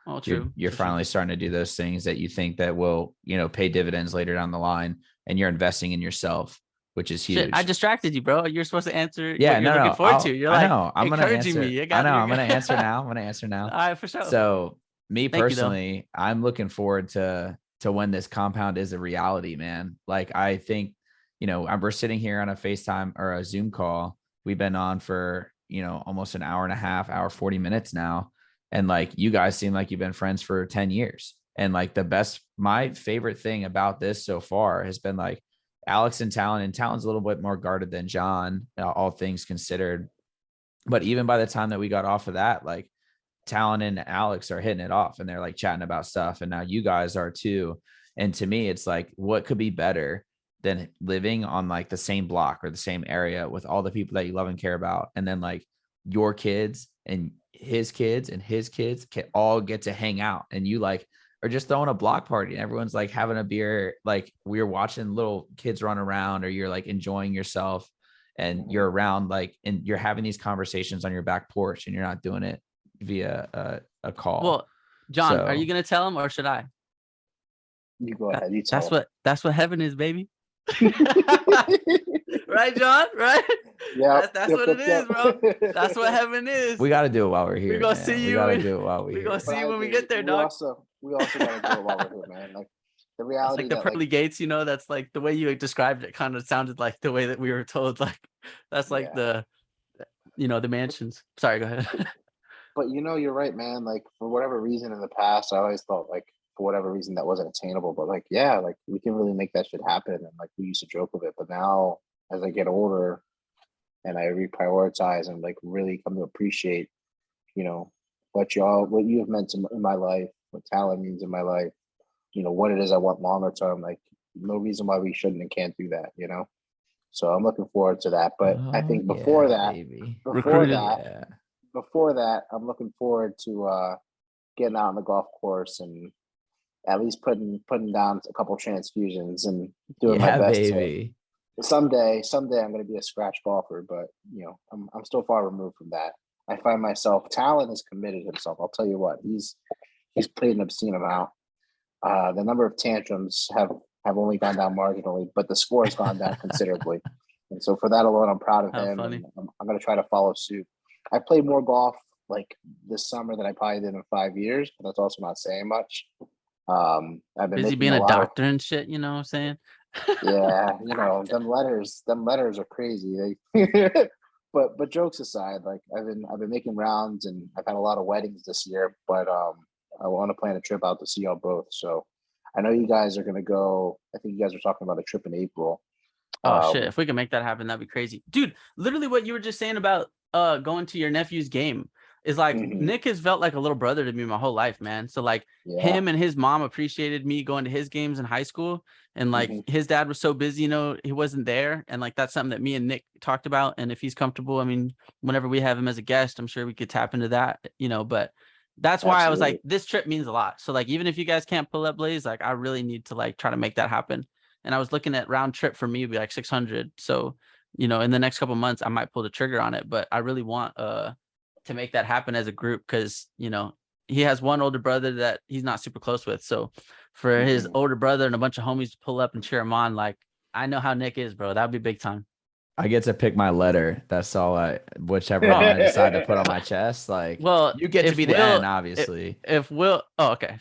Oh, true. You're finally starting to do those things that you think that will, pay dividends later down the line, and you're investing in yourself, which is huge. Shit, I distracted you, bro. You're supposed to answer. Yeah, what you're looking forward to. You're like, I'm encouraging me. I'm going to answer now. I'm going to answer now. All right, for sure. So me personally, I'm looking forward to when this compound is a reality, man. Like I think, we're sitting here on a FaceTime or a Zoom call. We've been on for, almost an hour and a half, 40 minutes now. And like, you guys seem like you've been friends for 10 years. And like my favorite thing about this so far has been like Alex and Talon's a little bit more guarded than John, all things considered. But even by the time that we got off of that, like Talon and Alex are hitting it off, and they're like chatting about stuff. And now you guys are too. And to me, it's like, what could be better than living on like the same block or the same area with all the people that you love and care about? And then like your kids and his kids can all get to hang out, and you like are just throwing a block party and everyone's like having a beer. Like we're watching little kids run around, or you're like enjoying yourself, and you're around like, and you're having these conversations on your back porch, and you're not doing it via a call. Well, John, are you going to tell him, or should I? You go ahead. You tell that's what heaven is, baby. Right, John? Right? Yeah. That's what it is, bro. That's what heaven is. We got to do it while we're here. We're gonna see you. We got to do it while we're here. We're gonna see you when we get there, dog. We also got to do it while we're here, man. Like the That's reality like the that pearly gates, you know, that's like the way you described it kind of sounded like the way that we were told. Like that's like yeah. the, you know, the mansions. Sorry, go ahead. But you're right, man. Like for whatever reason in the past, I always thought like for whatever reason that wasn't attainable. But like, yeah, like we can really make that shit happen. And like we used to joke with it. But now as I get older and I reprioritize and like really come to appreciate, you know, what you have meant in my life, what talent means in my life, what it is I want longer term, like no reason why we shouldn't and can't do that, So I'm looking forward to that. But I Oh think yeah, baby. before Recruited. that, Yeah. I'm looking forward to getting out on the golf course and at least putting down a couple transfusions and doing my Yeah, best to baby. someday I'm going to be a scratch golfer, but I'm still far removed from that. I find myself Talon has committed himself. I'll tell you what, he's played an obscene amount. The number of tantrums have only gone down marginally, but the score has gone down considerably. And so for that alone, I'm proud of How him, funny. and I'm going to try to follow suit. I played more golf like this summer than I probably did in 5 years, but that's also not saying much. I've been Busy making being a a lot of doctor and shit, you know what I'm saying? yeah, them letters are crazy. They, but jokes aside, like I've been making rounds and I've had a lot of weddings this year, but I want to plan a trip out to see y'all both. So I know you guys are gonna go. I think you guys are talking about a trip in April. Oh shit, Um, if we can make that happen, that'd be crazy. Dude, literally what you were just saying about going to your nephew's game is like mhm, Nick has felt like a little brother to me my whole life, man. So like yeah, him and his mom appreciated me going to his games in high school. And like mhm, his dad was so busy, you know, he wasn't there. And like that's something that me and Nick talked about. And if he's comfortable, I mean, whenever we have him as a guest, I'm sure we could tap into that, you know, but that's why I was like, absolutely. this trip means a lot. So like even if you guys can't pull up Blaze, like I really need to like try to make that happen. And I was looking at round trip for me would be like 600. So, you know, in the next couple months, I might pull the trigger on it, but I really want to make that happen as a group because, you know, he has one older brother that he's not super close with. So for his Mhm. older brother and a bunch of homies to pull up and cheer him on, like I know how Nick is, bro. That would be big time. I get to pick my letter. That's all whichever one Oh, I decide to put on my chest. Like well, you get to if be the N, Will, obviously. if Will, oh, okay.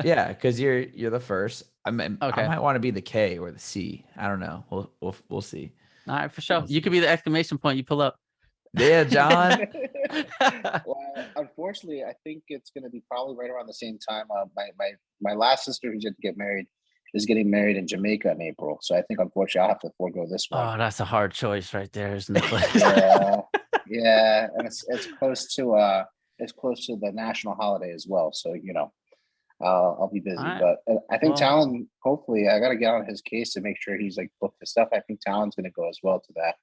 Yeah, because you're the first. I Okay. might want to be the K or the C. I don't know. We'll see. All right, for sure. We'll You could see. be the exclamation point. You pull up. Yeah, John. Well, unfortunately, I think it's going to be probably right around the same time. My last sister who's yet to get married is getting married in Jamaica in April. So I think unfortunately I'll have to forego this one. Oh, that's a hard choice right there, isn't it, Blaze? Yeah, yeah, and it's close to the national holiday as well. So I'll be All busy. right. But I think Well, Talon. Hopefully, I got to get on his case to make sure he's like booked his stuff. I think Talon's going to go as well to that.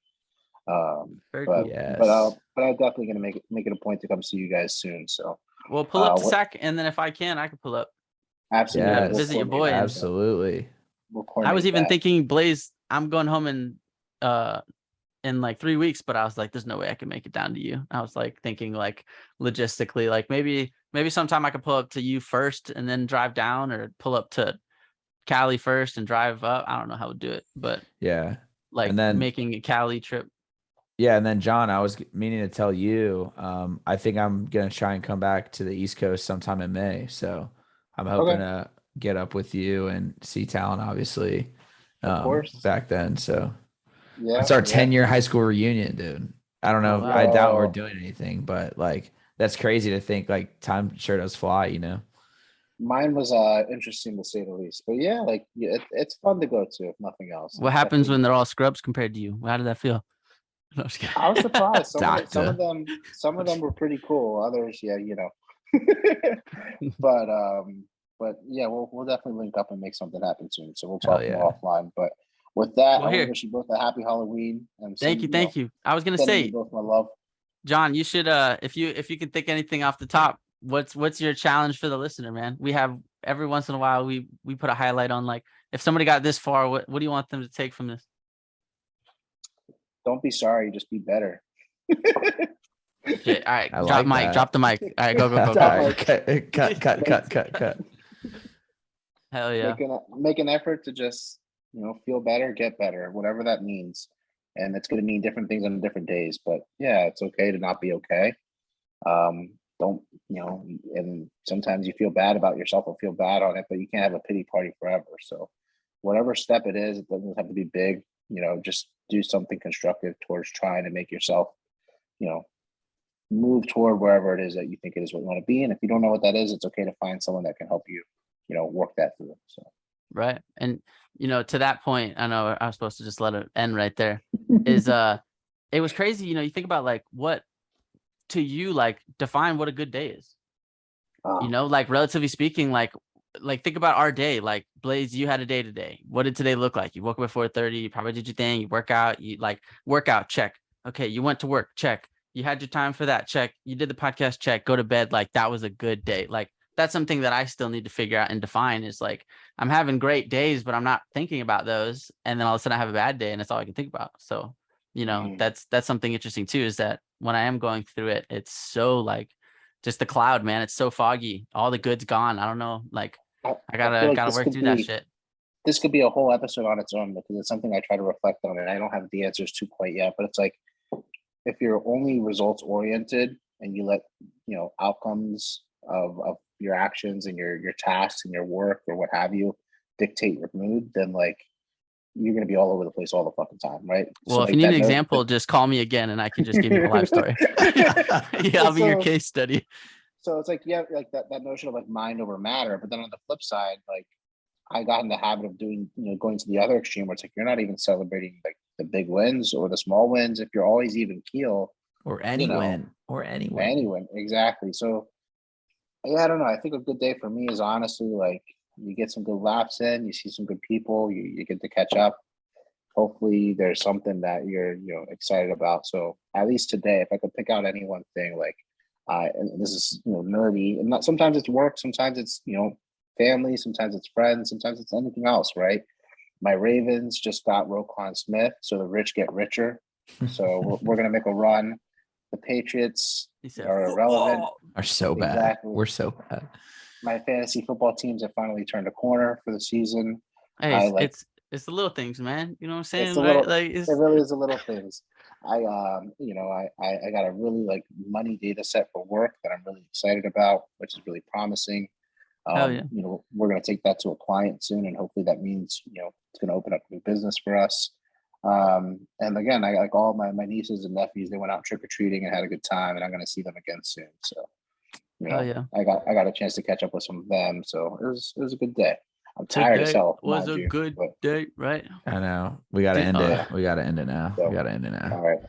very But cool. but Yes. I'm definitely going to make it a point to come see you guys soon. So Well, pull up to what? Sac, and then if I can, I could pull up. Absolutely, we'll Yes. Visit your coordinate boy. that. And So Absolutely. we'll I was coordinate even that. thinking, Blaze, I'm going home uh in like 3 weeks, but I was like, there's no way I can make it down to you. I was like thinking like logistically, like maybe sometime I could pull up to you first and then drive down, or pull up to Cali first and drive up. I don't know how to do it, but Yeah. like And then making a Cali trip. yeah, and then John, I was meaning to tell you, I think I'm gonna try and come back to the East Coast sometime in May. So I'm hoping Okay, to get up with you and see Talon, obviously, of course. back then. So Yeah, it's our yeah. 10-year high school reunion, dude. I don't Oh know. wow. I doubt we're Yo, doing anything, but like that's crazy to think like time sure does fly, you know? mine was interesting to say the least. But yeah, like it's fun to go to if nothing else. What It's happens when definitely. th're all scrubs compared to you? How did that feel? No, I'm just I was surprised. Doctor. Some of them were pretty cool. Others, yeah. But yeah, we'll definitely link up and make something happen soon. So we'll Hell talk yeah. more offline. But with that, I Well, want to here. wish you both a happy Halloween and Thank you. I was gonna sending you say, both my love. John, you should if you can think anything off the top, what's your challenge for the listener, man? We have every once in a while we put a highlight on, like, if somebody got this far, what do you want them to take from this? Don't be sorry, just be better. Shit. All right, I like drop that. the mic. All right, All go. Top right, like cut. Hell yeah. make an effort to just feel better, get better, whatever that means. And it's going to mean different things on different days. But yeah, it's okay to not be okay. Don't and sometimes you feel bad about yourself or feel bad on it, but you can't have a pity party forever. So whatever step it is, it doesn't have to be big, just do something constructive towards trying to make yourself, move toward wherever it is that you think it is what you want to be. And if you don't know what that is, it's okay to find someone that can help you, work that through. So. Right. And, to that point, I know I was supposed to just let it end right there is, it was crazy. You think about like what to you, like define what a good day is, like relatively speaking, like think about our day. Like Blaise, you had a day today. What did today look like? You woke up at 4:30, you probably did your thing, you work out, workout, check. Okay. You went to work, check. You had your time for that, check. You did the podcast, check. Go to bed. Like that was a good day. Like that's something that I still need to figure out and define is like, I'm having great days, but I'm not thinking about those. And then all of a sudden I have a bad day and that's all I can think about. So, that's something interesting too, is that when I am going through it, it's so like just the cloud, man. It's so foggy. All the good's gone. I don't know. Like I gotta work through that shit. This could be a whole episode on its own because it's something I try to reflect on, and I don't have the answers to quite yet, but it's like, if you're only results oriented and you let, outcomes of your actions and your tasks and your work or what have you dictate your mood, then like you're going to be all over the place all the fucking time, right? Well, so if like you need an example, just call me again and I can just give you a live story. Yeah, I'll be your case study. So it's like, yeah, like that notion of like mind over matter. But then on the flip side, like I got in the habit of doing, going to the other extreme where it's like, you're not even celebrating like the big wins or the small wins. If you're always even keel or any win. Exactly. So yeah, I don't know. I think a good day for me is honestly like you get some good laps in, you see some good people, you get to catch up. Hopefully there's something that you're excited about. So at least today, if I could pick out any one thing, like and this is nerdy, and not sometimes it's work, sometimes it's family, sometimes it's friends, sometimes it's anything else, right? My Ravens just got Roquan Smith, so the rich get richer. So we're gonna make a run. The Patriots are irrelevant. Are so bad. Exactly. We're so bad. My fantasy football teams have finally turned a corner for the season. Hey, it's the little things, man. You know what I'm saying? It really is the little things. I got a really like money data set for work that I'm really excited about, which is really promising. Hell yeah. We're going to take that to a client soon, and hopefully that means it's going to open up new business for us. And again, I like all my nieces and nephews. They went out trick or treating and had a good time, and I'm going to see them again soon. So, yeah. I got a chance to catch up with some of them. So it was a good day. I'm tired as hell. Was a good day, right? I know. We got to end it. We got to end it now. So, we got to end it now. All right.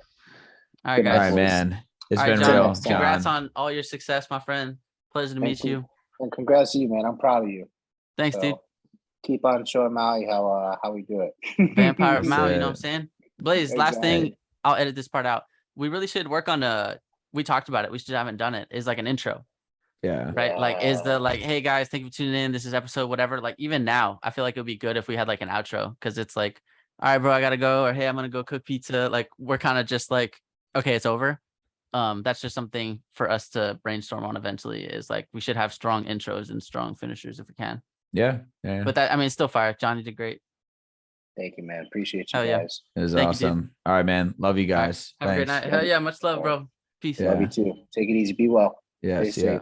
All right, guys. All right, man. It's been John, real. Congrats John. on all your success, my friend. Pleasure to meet you. And congrats to you, man. I'm proud of you. Thanks, dude. Keep on showing Maui how we do it. Vampire Maui, you know what I'm saying? Blaise, last thing, I'll edit this part out. We really should work on we talked about it. We just haven't done it. Is like an intro. Yeah. Right. Like is the like, hey guys, thank you for tuning in. This is episode whatever. Like even now, I feel like it would be good if we had like an outro because it's like, all right, bro, I gotta go, or hey, I'm gonna go cook pizza. Like we're kind of just like, okay, it's over. That's just something for us to brainstorm on eventually. Is like we should have strong intros and strong finishers if we can. Yeah. But that, I mean, it's still fire. Johnny did great. Thank you, man. Appreciate you guys. It was awesome. All right, man. Love you guys. Have a great night. Hell yeah. Much love, bro. Peace. Love you too. Take it easy. Be well. Yes. Yeah.